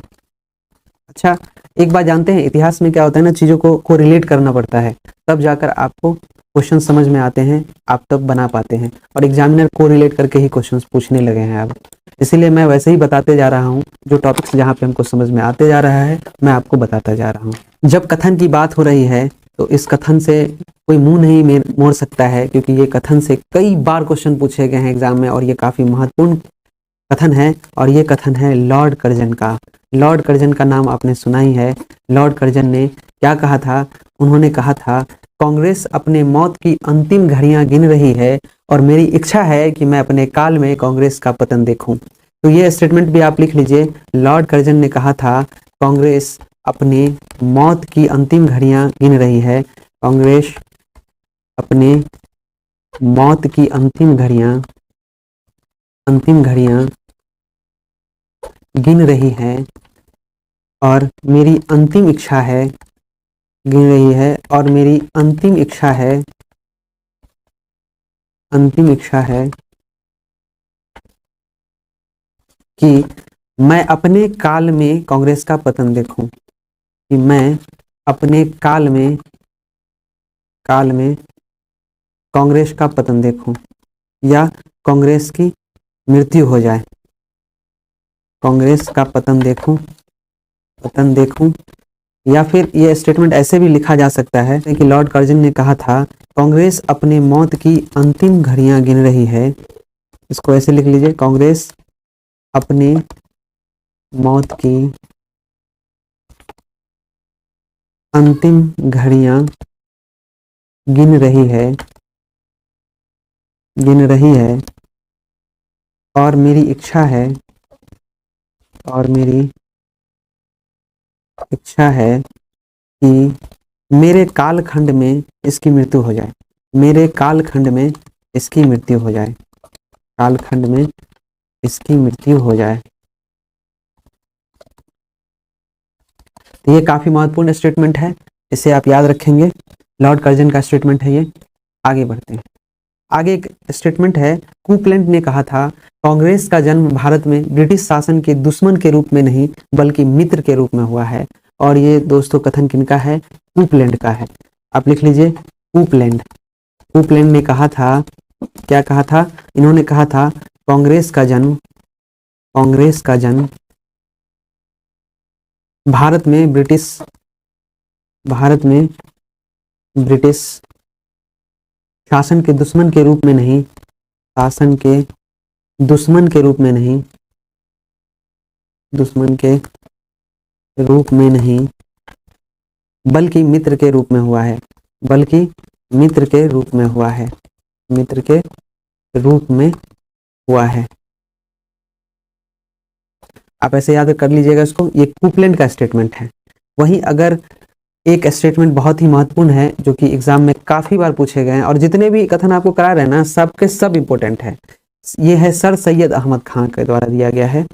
अच्छा, एक बात जानते हैं, इतिहास में क्या होता है ना, चीज़ों को रिलेट करना पड़ता है, तब जाकर आपको क्वेश्चन समझ में आते हैं, आप तब बना पाते हैं। और एग्जामिनर को रिलेट करके ही क्वेश्चंस पूछने लगे हैं अब, इसीलिए मैं वैसे ही बताते जा रहा हूँ। जो टॉपिक्स जहाँ पे हमको समझ में आते जा रहा है, मैं आपको बताता जा रहा हूँ। जब कथन की बात हो रही है तो इस कथन से कोई मुंह नहीं मोड़ सकता है, क्योंकि ये कथन से कई बार क्वेश्चन पूछे गए हैं एग्जाम में, और ये काफ़ी महत्वपूर्ण कथन है। और ये कथन है लॉर्ड कर्जन का। लॉर्ड कर्जन का नाम आपने सुना ही है। लॉर्ड कर्जन ने क्या कहा था? उन्होंने कहा था, कांग्रेस अपने मौत की अंतिम घड़ियां गिन रही है, और मेरी इच्छा है कि मैं अपने काल में कांग्रेस का पतन देखूं। तो ये स्टेटमेंट भी आप लिख लीजिए। लॉर्ड कर्जन ने कहा था, कांग्रेस अपने मौत की अंतिम घड़ियां गिन रही है। कांग्रेस अपने मौत की अंतिम घड़ियां गिन रही है, और मेरी अंतिम इच्छा है, गिन रही है, और मेरी अंतिम इच्छा है कि मैं अपने काल में कांग्रेस का पतन देखूं। कि मैं अपने काल में कांग्रेस का पतन देखूं, या कांग्रेस की मृत्यु हो जाए। कांग्रेस का पतन देखूं। या फिर यह स्टेटमेंट ऐसे भी लिखा जा सकता है कि लॉर्ड कर्जन ने कहा था, कांग्रेस अपने मौत की अंतिम घड़ियां गिन रही है। इसको ऐसे लिख लीजिए, कांग्रेस अपने मौत की अंतिम घड़ियां गिन रही है, और मेरी इच्छा है कि मेरे कालखंड में इसकी मृत्यु हो जाए। मेरे कालखंड में इसकी मृत्यु हो जाए। कालखंड में इसकी मृत्यु हो जाए। तो ये काफी महत्वपूर्ण स्टेटमेंट है, इसे आप याद रखेंगे। लॉर्ड कर्जन का स्टेटमेंट है ये। आगे बढ़ते हैं। आगे एक स्टेटमेंट है, कूपलैंड ने कहा था, कांग्रेस का जन्म भारत में ब्रिटिश शासन के दुश्मन के रूप में नहीं बल्कि मित्र के रूप में हुआ है। और ये दोस्तों कथन किनका है? कूपलैंड का है। आप लिख लीजिए, कूपलैंड ने कहा था, क्या कहा था? इन्होंने कहा था, कांग्रेस का जन्म भारत में ब्रिटिश शासन के दुश्मन के रूप में नहीं, दुश्मन के रूप में नहीं, बल्कि मित्र के रूप में हुआ है। मित्र के रूप में हुआ है। आप ऐसे याद कर लीजिएगा इसको। ये कूपलैंड का स्टेटमेंट है। वहीं अगर एक स्टेटमेंट बहुत ही महत्वपूर्ण है, जो कि एग्जाम में काफी बार पूछे गए हैं, और जितने भी कथन आपको करा रहे हैं ना, सबके सब इंपॉर्टेंट है। ये है सर सैयद अहमद खान के द्वारा दिया गया है।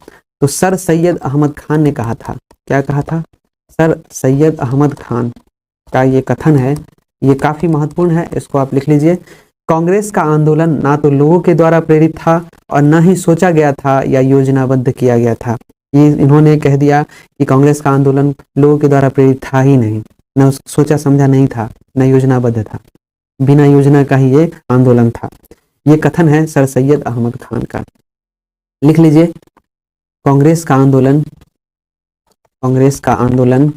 तो सर सैयद अहमद खान ने कहा था, क्या कहा था? सर सैयद अहमद खान का ये कथन है, ये काफी महत्वपूर्ण है, इसको आप लिख लीजिए। कांग्रेस का आंदोलन ना तो लोगों के द्वारा प्रेरित था और न ही सोचा गया था या योजनाबद्ध किया गया था। ये इन्होंने कह दिया कि कांग्रेस का आंदोलन लोगों के द्वारा प्रेरित था ही नहीं, न सोचा समझा नहीं था, न योजनाबद्ध था, बिना योजना का ही ये आंदोलन था। ये कथन है सर सैयद अहमद खान का। लिख लीजिए, कांग्रेस का आंदोलन, कांग्रेस का आंदोलन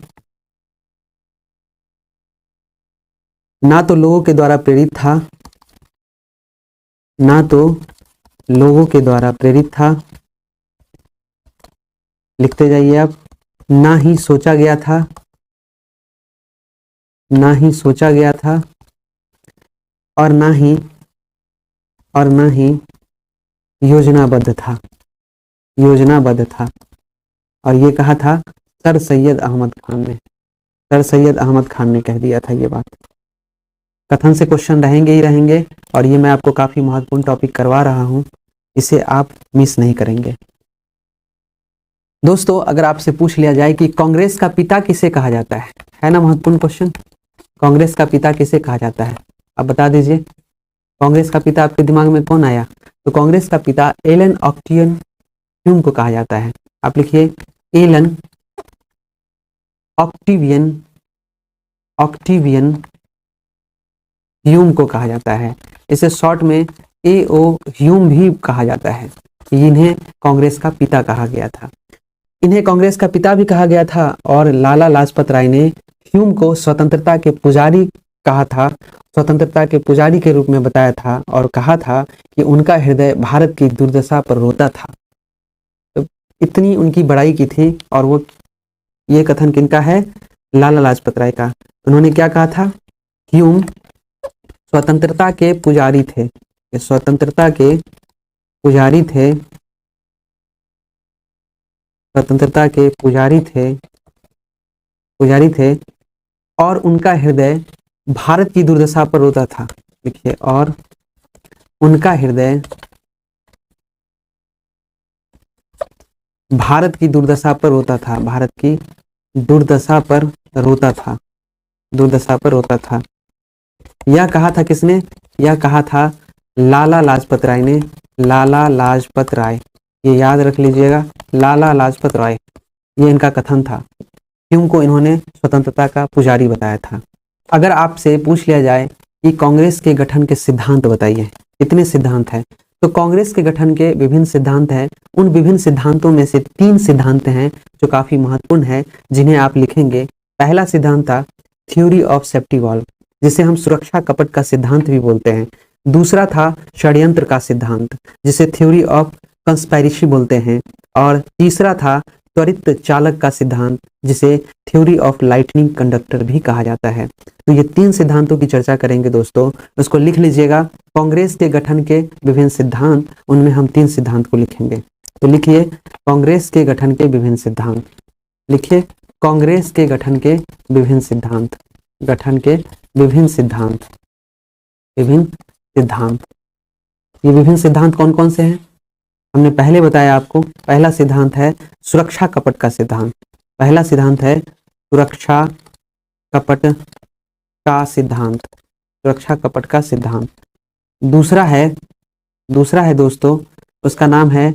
ना तो लोगों के द्वारा प्रेरित था, ना तो लोगों के द्वारा प्रेरित था, लिखते जाइए आप, ना ही सोचा गया था, ना ही सोचा गया था, और ना ही योजनाबद्ध था, योजनाबद्ध था। और ये कहा था सर सैयद अहमद खान ने, सर सैयद अहमद खान ने कह दिया था ये बात। कथन से क्वेश्चन रहेंगे ही रहेंगे, और ये मैं आपको काफी महत्वपूर्ण टॉपिक करवा रहा हूं, इसे आप मिस नहीं करेंगे। दोस्तों, अगर आपसे पूछ लिया जाए कि कांग्रेस का पिता किसे कहा जाता है ना महत्वपूर्ण क्वेश्चन, कांग्रेस का पिता किसे कहा जाता है, आप बता दीजिए। कांग्रेस का पिता आपके दिमाग में कौन आया? तो कांग्रेस का पिता एलन ऑक्टेवियन ह्यूम को कहा जाता है। आप लिखिए, एलन ऑक्टेवियन, ऑक्टेवियन ह्यूम को कहा जाता है। इसे शॉर्ट में A.O. ह्यूम भी कहा जाता है। इन्हें कांग्रेस का पिता कहा गया था, इन्हें कांग्रेस का पिता भी कहा गया था। और लाला लाजपत राय ने ह्यूम को स्वतंत्रता के पुजारी कहा था, स्वतंत्रता के पुजारी के रूप में बताया था, और कहा था कि उनका हृदय भारत की दुर्दशा पर रोता था। तो इतनी उनकी बड़ाई की थी। और वो ये कथन किनका है? लाला लाजपत राय का। उन्होंने क्या कहा था? ह्यूम स्वतंत्रता के पुजारी थे, स्वतंत्रता के पुजारी थे, स्वतंत्रता के पुजारी थे, पुजारी थे, और उनका हृदय भारत की दुर्दशा पर रोता था। देखिए, और उनका हृदय भारत की दुर्दशा पर रोता था, भारत की दुर्दशा पर रोता था, दुर्दशा पर रोता था। यह कहा था किसने? यह कहा था लाला लाजपत राय ने, लाला लाजपत राय, ये याद रख लीजिएगा, लाला लाजपत राय, ये इनका कथन था। ह्यूम को इन्होंने स्वतंत्रता का पुजारी बताया था। अगर आपसे पूछ लिया जाए कि कांग्रेस के गठन के सिद्धांत बताइए, कितने सिद्धांत हैं, तो कांग्रेस के गठन के विभिन्न सिद्धांत हैं। उन विभिन्न सिद्धांतों में से 3 सिद्धांत हैं जो काफी महत्वपूर्ण है, जिन्हें आप लिखेंगे। पहला सिद्धांत था थ्योरी ऑफ सेफ्टी वॉल्व, जिसे हम सुरक्षा कपट का सिद्धांत भी बोलते हैं। दूसरा था षड्यंत्र का सिद्धांत, जिसे थ्योरी ऑफ कंस्पायरेसी बोलते हैं। और तीसरा था त्वरित चालक का सिद्धांत, जिसे थ्योरी ऑफ लाइटनिंग कंडक्टर भी कहा जाता है। तो ये 3 सिद्धांतों की चर्चा करेंगे दोस्तों, उसको लिख लीजिएगा। कांग्रेस के गठन के विभिन्न सिद्धांत, उनमें हम 3 सिद्धांत को लिखेंगे। तो लिखिए, कांग्रेस के गठन के विभिन्न सिद्धांत, लिखिए, कांग्रेस के गठन के विभिन्न सिद्धांत, गठन के विभिन्न सिद्धांत, विभिन्न सिद्धांत। ये विभिन्न सिद्धांत कौन कौन से हैं? हमने पहले बताया आपको। पहला सिद्धांत है सुरक्षा कपट का सिद्धांत, पहला सिद्धांत है सुरक्षा कपट का सिद्धांत, सुरक्षा कपट का सिद्धांत। दूसरा है दोस्तों, उसका नाम है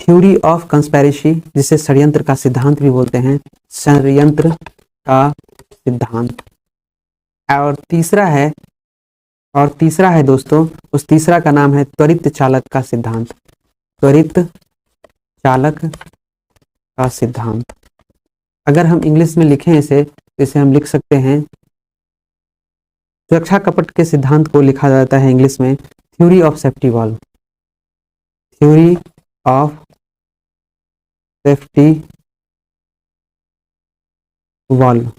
थ्योरी ऑफ कंस्पायरेसी, जिसे षड्यंत्र का सिद्धांत भी बोलते हैं, षड्यंत्र का सिद्धांत। और तीसरा है दोस्तों, उस तीसरा का नाम है त्वरित चालक का सिद्धांत, त्वरित चालक का सिद्धांत। अगर हम इंग्लिश में लिखें इसे, तो इसे हम लिख सकते हैं, सुरक्षा कपट के सिद्धांत को लिखा जाता है इंग्लिश में theory of safety valve, theory of safety valve.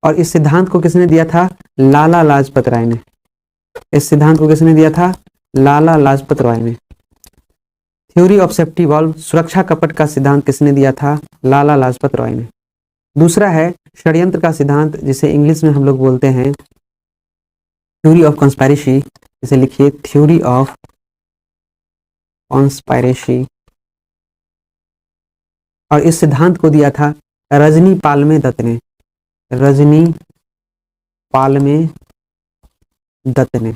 और इस सिद्धांत को किसने दिया था? लाला लाजपत राय ने। इस सिद्धांत को किसने दिया था? लाला लाजपत राय ने। थ्योरी ऑफ सेफ्टी वॉल्व, सुरक्षा कपट का सिद्धांत किसने दिया था? लाला लाजपत राय ने। दूसरा है षड्यंत्र का सिद्धांत, जिसे इंग्लिश में हम लोग बोलते हैं थ्योरी ऑफ कंस्पायरेसी, इसे लिखिए थ्योरी ऑफ कंस्पायरेसी। और इस सिद्धांत को दिया था रजनी पालमे दत्त ने, रजनी पालमे दत्त ने,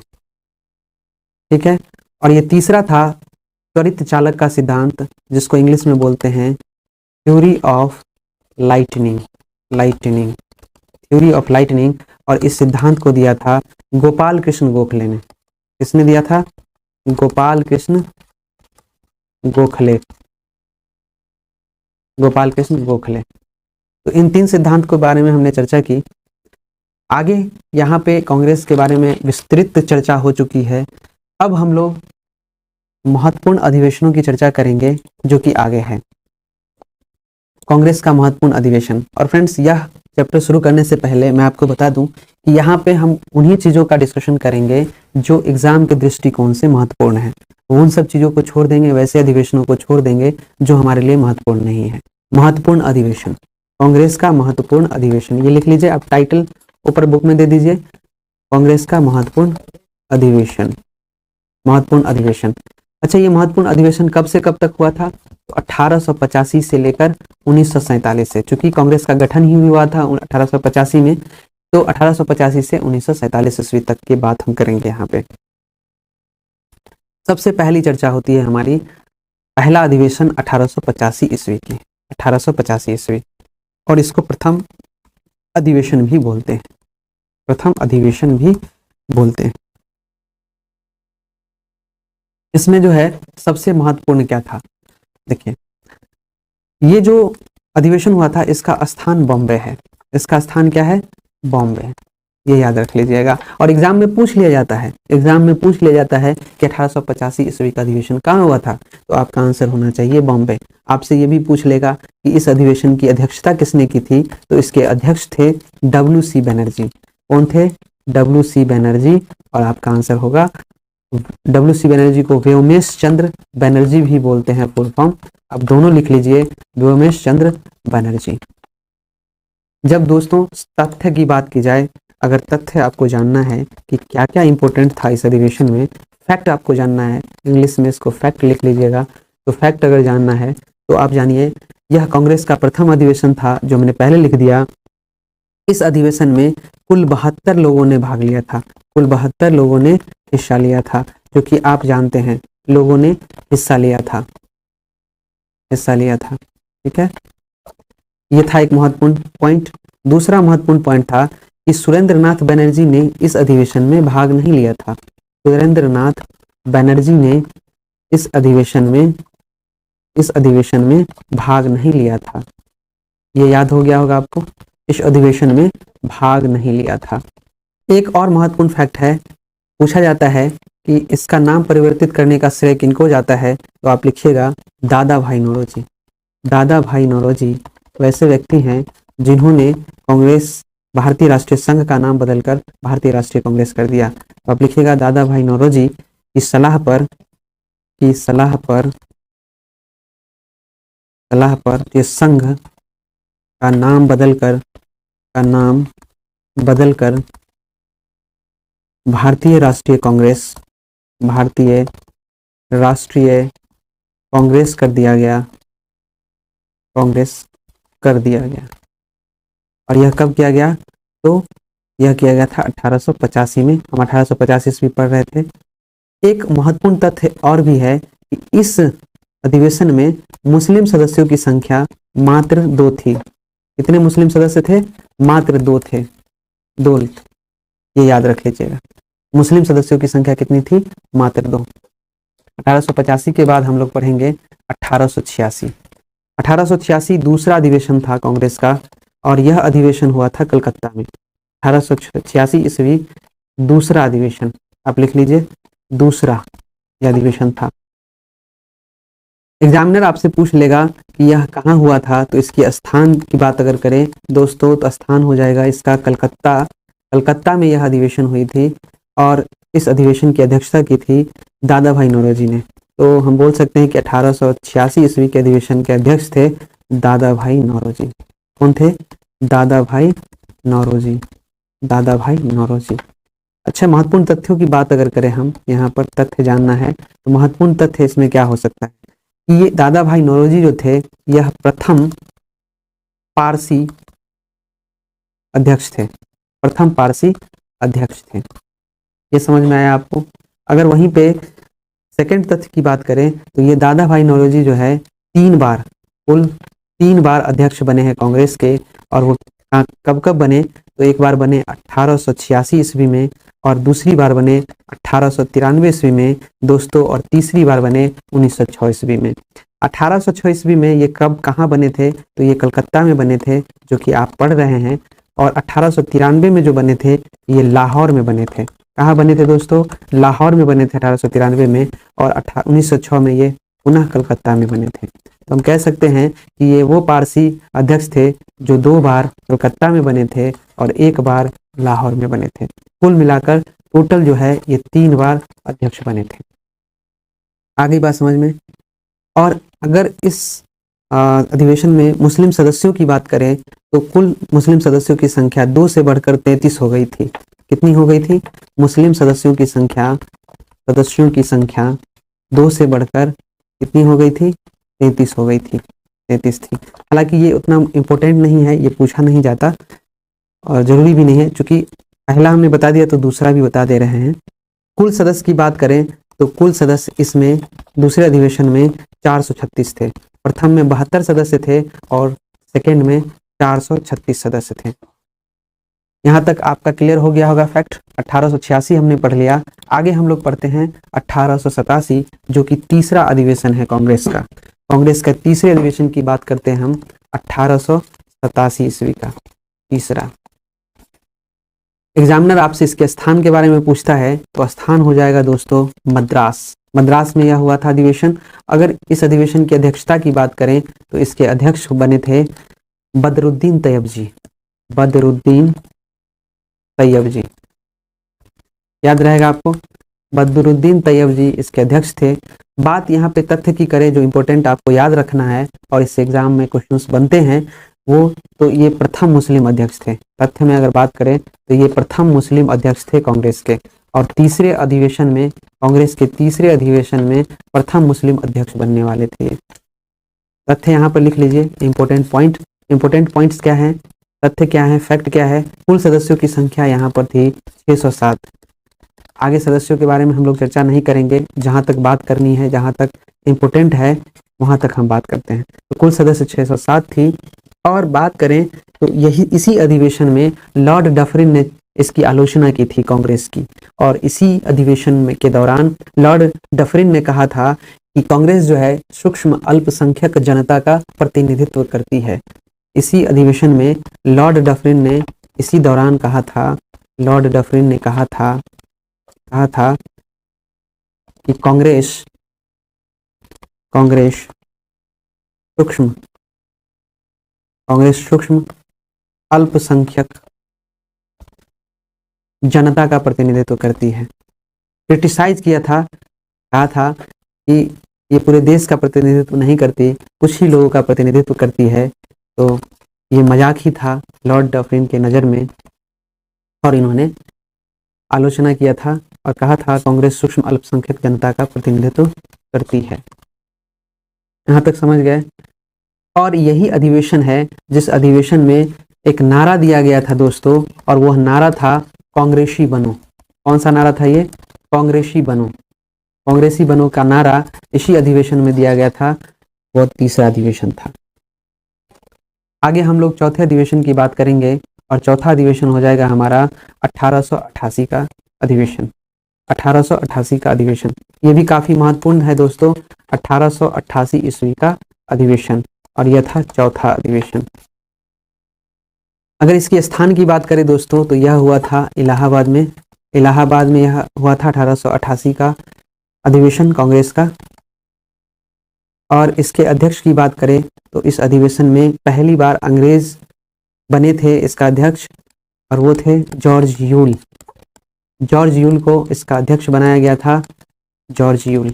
ठीक है। और ये तीसरा था त्वरित चालक का सिद्धांत, जिसको इंग्लिश में बोलते हैं theory of lightning, lightning, theory of lightning. और इस सिद्धांत को दिया था गोपाल कृष्ण गोखले ने। किसने दिया था? गोपाल कृष्ण गोखले, गोपाल कृष्ण गोखले। तो इन तीन सिद्धांत के बारे में हमने चर्चा की। आगे यहाँ पे कांग्रेस के बारे में विस्तृत चर्चा हो चुकी है। अब हम लोग महत्वपूर्ण अधिवेशनों की चर्चा करेंगे, जो कि आगे है। कांग्रेस का महत्वपूर्ण अधिवेशन। और फ्रेंड्स, यह चैप्टर शुरू करने से पहले मैं आपको बता दूं कि यहाँ पे हम उन्हीं चीज़ों का डिस्कशन करेंगे जो एग्जाम के दृष्टिकोण से महत्वपूर्ण है। उन सब चीज़ों को छोड़ देंगे, वैसे अधिवेशनों को छोड़ देंगे जो हमारे लिए महत्वपूर्ण नहीं है। महत्वपूर्ण अधिवेशन, कांग्रेस का महत्वपूर्ण अधिवेशन, ये लिख लीजिए आप, टाइटल ऊपर बुक में दे दीजिए, कांग्रेस का महत्वपूर्ण अधिवेशन, महत्वपूर्ण अधिवेशन। अच्छा, ये महत्वपूर्ण अधिवेशन कब से कब तक हुआ था? तो 1885 से लेकर 1947 से, चूंकि कांग्रेस का गठन ही हुआ था 1885 में, तो 1885 से 1947 ईस्वी तक की बात हम करेंगे यहाँ पे। सबसे पहली चर्चा होती है हमारी पहला अधिवेशन 1885 ईस्वी की, 1885 ईस्वी, और इसको प्रथम अधिवेशन भी बोलते हैं, प्रथम अधिवेशन भी बोलते हैं। इसमें जो है सबसे महत्वपूर्ण क्या था? देखिए, ये जो अधिवेशन हुआ था इसका स्थान बॉम्बे है। इसका स्थान क्या है? बॉम्बे, ये याद रख लीजिएगा। और एग्जाम में पूछ लिया जाता है, एग्जाम में पूछ लिया जाता है कि 1885 ईस्वी का अधिवेशन कहाँ हुआ था, तो आपका आंसर होना चाहिए बॉम्बे। आपसे ये भी पूछ लेगा कि इस अधिवेशन की अध्यक्षता किसने की थी, तो इसके अध्यक्ष थे WC बनर्जी। कौन थे? WC बनर्जी। और आपका आंसर होगा WC बनर्जी को व्योमेश चंद्र बनर्जी भी बोलते हैं, फुल फॉर्म आप दोनों लिख लीजिए, व्योमेश चंद्र बनर्जी। जब दोस्तों तथ्य की बात की जाए, अगर तथ्य आपको जानना है कि क्या क्या इंपॉर्टेंट था इस अधिवेशन में, फैक्ट आपको जानना है, इंग्लिश में इसको फैक्ट लिख लीजिएगा। तो फैक्ट अगर जानना है तो आप जानिए, यह कांग्रेस का प्रथम अधिवेशन था, जो मैंने पहले लिख दिया। इस अधिवेशन में कुल 72 लोगों ने भाग लिया था, कुल 72 लोगों ने हिस्सा लिया था, जो कि आप जानते हैं लोगों ने हिस्सा लिया था, हिस्सा लिया था, ठीक है। ये था एक महत्वपूर्ण पॉइंट। दूसरा महत्वपूर्ण पॉइंट था कि सुरेंद्र नाथ बनर्जी ने इस अधिवेशन में भाग नहीं लिया था। सुरेंद्र नाथ बनर्जी ने इस अधिवेशन में भाग नहीं लिया था। ये याद हो गया होगा आपको, इस अधिवेशन में भाग नहीं लिया था। एक और महत्वपूर्ण फैक्ट है, पूछा जाता है कि इसका नाम परिवर्तित करने का श्रेय किनको जाता है, तो आप लिखिएगा दादा भाई नौरोजी। दादा भाई नौरोजी वैसे व्यक्ति हैं जिन्होंने कांग्रेस, भारतीय राष्ट्रीय संघ का नाम बदलकर भारतीय राष्ट्रीय कांग्रेस कर दिया। तो आप लिखिएगा दादा भाई नौरोजी की सलाह पर ये संघ का नाम बदलकर भारतीय राष्ट्रीय कांग्रेस कर दिया गया। और यह कब किया गया? तो यह किया गया था 1885 में। हम 1885 ईस्वी पढ़ रहे थे। एक महत्वपूर्ण तथ्य और भी है कि इस अधिवेशन में मुस्लिम सदस्यों की संख्या मात्र 2 थी। कितने मुस्लिम सदस्य थे? मात्र 2 थे, 2। ये याद रख लीजिएगा, मुस्लिम सदस्यों की संख्या कितनी थी? मात्र 2। 1885 के बाद हम लोग पढ़ेंगे 1886। 1886 दूसरा अधिवेशन था कांग्रेस का, और यह अधिवेशन हुआ था कलकत्ता में। 1886 ईस्वी दूसरा अधिवेशन, आप लिख लीजिए दूसरा यह अधिवेशन था। एग्जामिनर आपसे पूछ लेगा कि यह कहाँ हुआ था, तो इसके स्थान की बात अगर करें दोस्तों, तो स्थान हो जाएगा इसका कलकत्ता। कलकत्ता में यह अधिवेशन हुई थी, और इस अधिवेशन की अध्यक्षता की थी दादा भाई नौरोजी ने। तो हम बोल सकते हैं कि 1886 ईस्वी के अधिवेशन के अध्यक्ष थे दादा भाई नौरोजी। कौन थे? दादा भाई नौरोजी, दादा भाई नौरोजी। अच्छा, महत्वपूर्ण तथ्यों की बात अगर करें, हम यहाँ पर तथ्य जानना है, तो महत्वपूर्ण तथ्य इसमें क्या हो सकता है कि ये दादा भाई नौरोजी जो थे, यह प्रथम अध्यक्ष थे, प्रथम पारसी अध्यक्ष थे। ये समझ में आया आपको। अगर वहीं पे सेकंड तथ्य की बात करें तो ये दादा भाई नौरोजी जो है 3 बार, कुल 3 बार अध्यक्ष बने हैं कांग्रेस के। और वो कब कब बने, तो एक बार बने 1886 ईस्वी में, और दूसरी बार बने 1893 ईस्वी में दोस्तों, और तीसरी बार बने 1906 ईस्वी में। 1806 ईस्वी में ये कब कहाँ बने थे, तो ये कलकत्ता में बने थे, जो कि आप पढ़ रहे हैं। और 1893 में जो बने थे ये लाहौर में बने थे। कहाँ बने थे दोस्तों, लाहौर में बने थे 1893 में, और 1906 में ये पुनः कलकत्ता में बने थे। तो हम कह सकते हैं कि ये वो पारसी अध्यक्ष थे जो 2 बार कलकत्ता में बने थे और 1 बार लाहौर में बने थे। कुल मिलाकर टोटल जो है ये 3 बार अध्यक्ष बने थे। आगे बात समझ में। और अगर इस अधिवेशन में मुस्लिम सदस्यों की बात करें तो कुल मुस्लिम सदस्यों की संख्या 2 से बढ़कर 33 हो गई थी। कितनी हो गई थी, मुस्लिम सदस्यों की संख्या 2 से बढ़कर कितनी हो गई थी, 33 हो गई थी, 33 थी। हालांकि ये उतना इम्पोर्टेंट नहीं है, ये पूछा नहीं जाता और ज़रूरी भी नहीं है, क्योंकि पहला हमने बता दिया तो दूसरा भी बता दे रहे हैं। कुल सदस्य की बात करें तो कुल सदस्य इसमें दूसरे अधिवेशन में 436 थे। प्रथम में 72 सदस्य थे और सेकेंड में 436 सदस्य थे। यहाँ तक आपका क्लियर हो गया होगा फैक्ट। 1886 हमने पढ़ लिया। आगे हम लोग पढ़ते हैं 1887, जो कि तीसरा अधिवेशन है कांग्रेस का। कांग्रेस का तीसरे अधिवेशन की बात करते हैं हम 1887 ईस्वी का तीसरा। एग्जामिनर आपसे इसके स्थान के बारे में पूछता है तो स्थान हो जाएगा दोस्तों मद्रास। मद्रास में यह हुआ था अधिवेशन। अगर इस अधिवेशन की अध्यक्षता की बात करें तो इसके अध्यक्ष बने थे बदरुद्दीन तैयब जी। बदरुद्दीन तैयब जी, याद रहेगा आपको, बदरुद्दीन तैयब जी इसके अध्यक्ष थे। बात यहाँ पे तथ्य की करें जो इम्पोर्टेंट आपको याद रखना है और इस एग्जाम में क्वेश्चंस बनते हैं वो, तो ये प्रथम मुस्लिम अध्यक्ष थे। तथ्य में अगर बात करें तो ये प्रथम मुस्लिम अध्यक्ष थे कांग्रेस के, और तीसरे अधिवेशन में, कांग्रेस के तीसरे अधिवेशन में प्रथम मुस्लिम अध्यक्ष बनने वाले थे ये। तथ्य यहाँ पर लिख लीजिए, इम्पोर्टेंट पॉइंट। इम्पोर्टेंट पॉइंट्स क्या है, तथ्य क्या है, फैक्ट क्या है। कुल सदस्यों की संख्या यहाँ पर थी 607। आगे सदस्यों के बारे में हम लोग चर्चा नहीं करेंगे, जहाँ तक बात करनी है, जहाँ तक इम्पोर्टेंट है वहाँ तक हम बात करते हैं। तो कुल सदस्य 607 थी। और बात करें तो यही इसी अधिवेशन में लॉर्ड डफरिन ने इसकी आलोचना की थी कांग्रेस की, और इसी अधिवेशन में के दौरान लॉर्ड डफरिन ने कहा था कि कांग्रेस जो है सूक्ष्म अल्पसंख्यक जनता का प्रतिनिधित्व करती है। इसी अधिवेशन में लॉर्ड डफरिन ने इसी दौरान कहा था, लॉर्ड डफरिन ने कहा था कि कांग्रेस सूक्ष्म अल्पसंख्यक जनता का प्रतिनिधित्व करती है। क्रिटिसाइज किया था, कहा था कि ये पूरे देश का प्रतिनिधित्व नहीं करती, कुछ ही लोगों का प्रतिनिधित्व करती है। तो ये मजाक ही था लॉर्ड डफरिन के नज़र में, और इन्होंने आलोचना किया था और कहा था कांग्रेस सूक्ष्म अल्पसंख्यक जनता का प्रतिनिधित्व करती है। यहाँ तक समझ गए। और यही अधिवेशन है जिस अधिवेशन में एक नारा दिया गया था दोस्तों, और वह नारा था कांग्रेसी बनो। कौन सा नारा था ये, कांग्रेसी बनो। कांग्रेसी बनो का नारा इसी अधिवेशन में दिया गया था, वह तीसरा अधिवेशन था। आगे हम लोग चौथे अधिवेशन की बात करेंगे, और चौथा अधिवेशन हो जाएगा हमारा 1888 का अधिवेशन। 1888 का अधिवेशन ये भी काफ़ी महत्वपूर्ण है दोस्तों। 1888 ईस्वी का अधिवेशन, और यह था चौथा अधिवेशन। अगर इसके स्थान की बात करें दोस्तों तो यह हुआ था इलाहाबाद में। इलाहाबाद में यह हुआ था 1888 का अधिवेशन कांग्रेस का। और इसके अध्यक्ष की बात करें तो इस अधिवेशन में पहली बार अंग्रेज बने थे इसका अध्यक्ष, और वो थे जॉर्ज यूल। जॉर्ज यूल को इसका अध्यक्ष बनाया गया था, जॉर्ज यूल।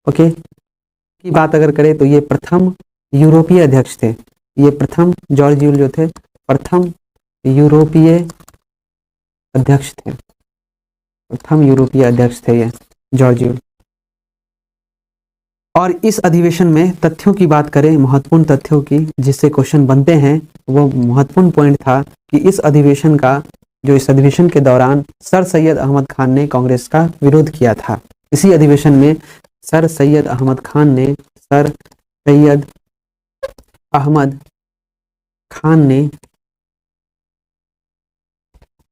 ओके, की बात अगर करें तो ये प्रथम यूरोपीय अध्यक्ष थे। ये प्रथम, जॉर्ज यूल जो थे प्रथम यूरोपीय अध्यक्ष थे। प्रथम यूरोपीय अध्यक्ष थे ये जॉर्ज यूल। और इस अधिवेशन में तथ्यों की बात करें, महत्वपूर्ण तथ्यों की जिससे क्वेश्चन बनते हैं, वो महत्वपूर्ण पॉइंट था कि इस अधिवेशन के दौरान सर सैयद अहमद खान ने कांग्रेस का विरोध किया था। इसी अधिवेशन में सर सैयद अहमद खान ने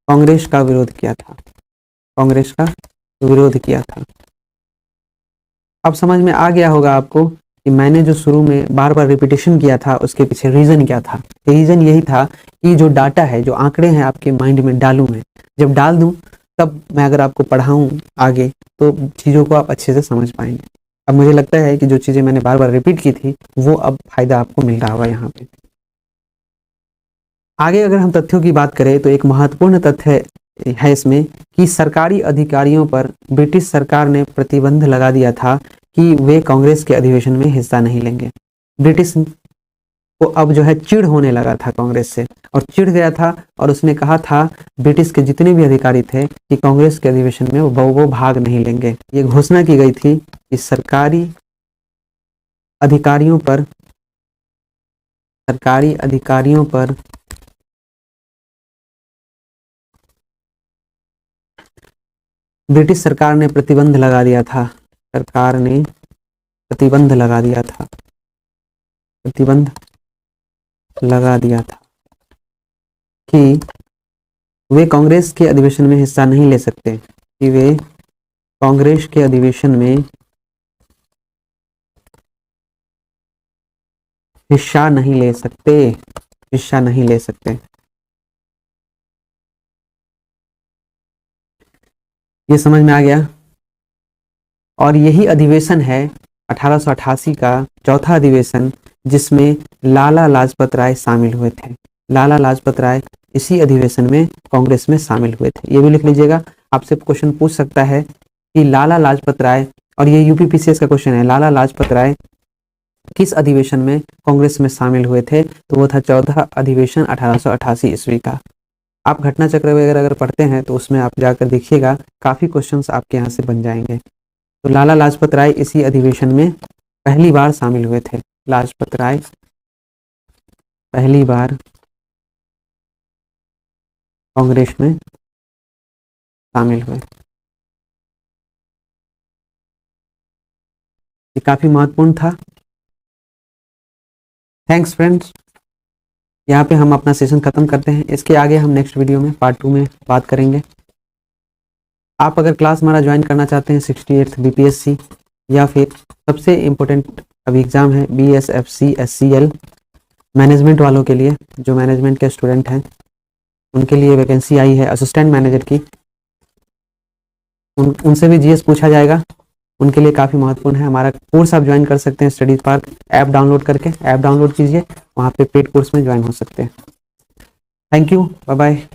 कांग्रेस का विरोध किया था। अब समझ में आ गया होगा आपको कि मैंने जो शुरू में बार बार रिपीटेशन किया था उसके पीछे रीजन क्या था। रीजन यही था कि जो डाटा है, जो आंकड़े हैं आपके माइंड में डालूं मैं, जब डाल दूं तब मैं अगर आपको पढ़ाऊं आगे तो चीज़ों को आप अच्छे से समझ पाएंगे। अब मुझे लगता है कि जो चीज़ें मैंने बार बार रिपीट की थी वो अब फायदा आपको मिल रहा होगा यहाँ पे। आगे अगर हम तथ्यों की बात करें तो एक महत्वपूर्ण तथ्य है इसमें कि सरकारी अधिकारियों पर ब्रिटिश सरकार ने प्रतिबंध लगा दिया था कि वे कांग्रेस के अधिवेशन में हिस्सा नहीं लेंगे। ब्रिटिश को अब जो है चिढ़ होने लगा था कांग्रेस से, और चिढ़ गया था और उसने कहा था ब्रिटिश के जितने भी अधिकारी थे कि कांग्रेस के अधिवेशन में वो भाग नहीं लेंगे। ये घोषणा की गई थी कि सरकारी अधिकारियों पर ब्रिटिश सरकार ने प्रतिबंध लगा दिया था। प्रतिबंध लगा दिया था कि वे कांग्रेस के अधिवेशन में हिस्सा नहीं ले सकते, हिस्सा नहीं ले सकते। ये समझ में आ गया। और यही अधिवेशन है 1888 का चौथा अधिवेशन जिसमें लाला लाजपत राय शामिल हुए थे। लाला लाजपत राय इसी अधिवेशन में कांग्रेस में शामिल हुए थे। ये भी लिख लीजिएगा, आपसे क्वेश्चन पूछ सकता है कि लाला लाजपत राय, और ये यूपीपीसीएस का क्वेश्चन है, लाला लाजपत राय किस अधिवेशन में कांग्रेस में शामिल हुए थे? तो वो था चौथा अधिवेशन 1888 ईस्वी का। आप घटना चक्र वगैरह अगर पढ़ते हैं तो उसमें आप जाकर देखिएगा, काफ़ी क्वेश्चंस आपके यहाँ से बन जाएंगे। तो लाला लाजपत राय इसी अधिवेशन में पहली बार शामिल हुए थे। लाजपत राय पहली बार कांग्रेस में शामिल हुए। ये काफ़ी महत्वपूर्ण था। Thanks friends. यहाँ पे हम अपना सेशन ख़त्म करते हैं। इसके आगे हम नेक्स्ट वीडियो में पार्ट 2 में बात करेंगे। आप अगर क्लास हमारा ज्वाइन करना चाहते हैं 68th बीपीएससी, या फिर सबसे इम्पोर्टेंट अभी एग्ज़ाम है BSFC SCL मैनेजमेंट वालों के लिए, जो मैनेजमेंट के स्टूडेंट हैं उनके लिए वैकेंसी आई है असिस्टेंट मैनेजर की। उनसे भी जीएस पूछा जाएगा, उनके लिए काफ़ी महत्वपूर्ण है। हमारा कोर्स आप ज्वाइन कर सकते हैं स्टडी पार्क ऐप डाउनलोड करके। ऐप डाउनलोड कीजिए, वहाँ पे पेड कोर्स में ज्वाइन हो सकते हैं। Thank you, bye bye.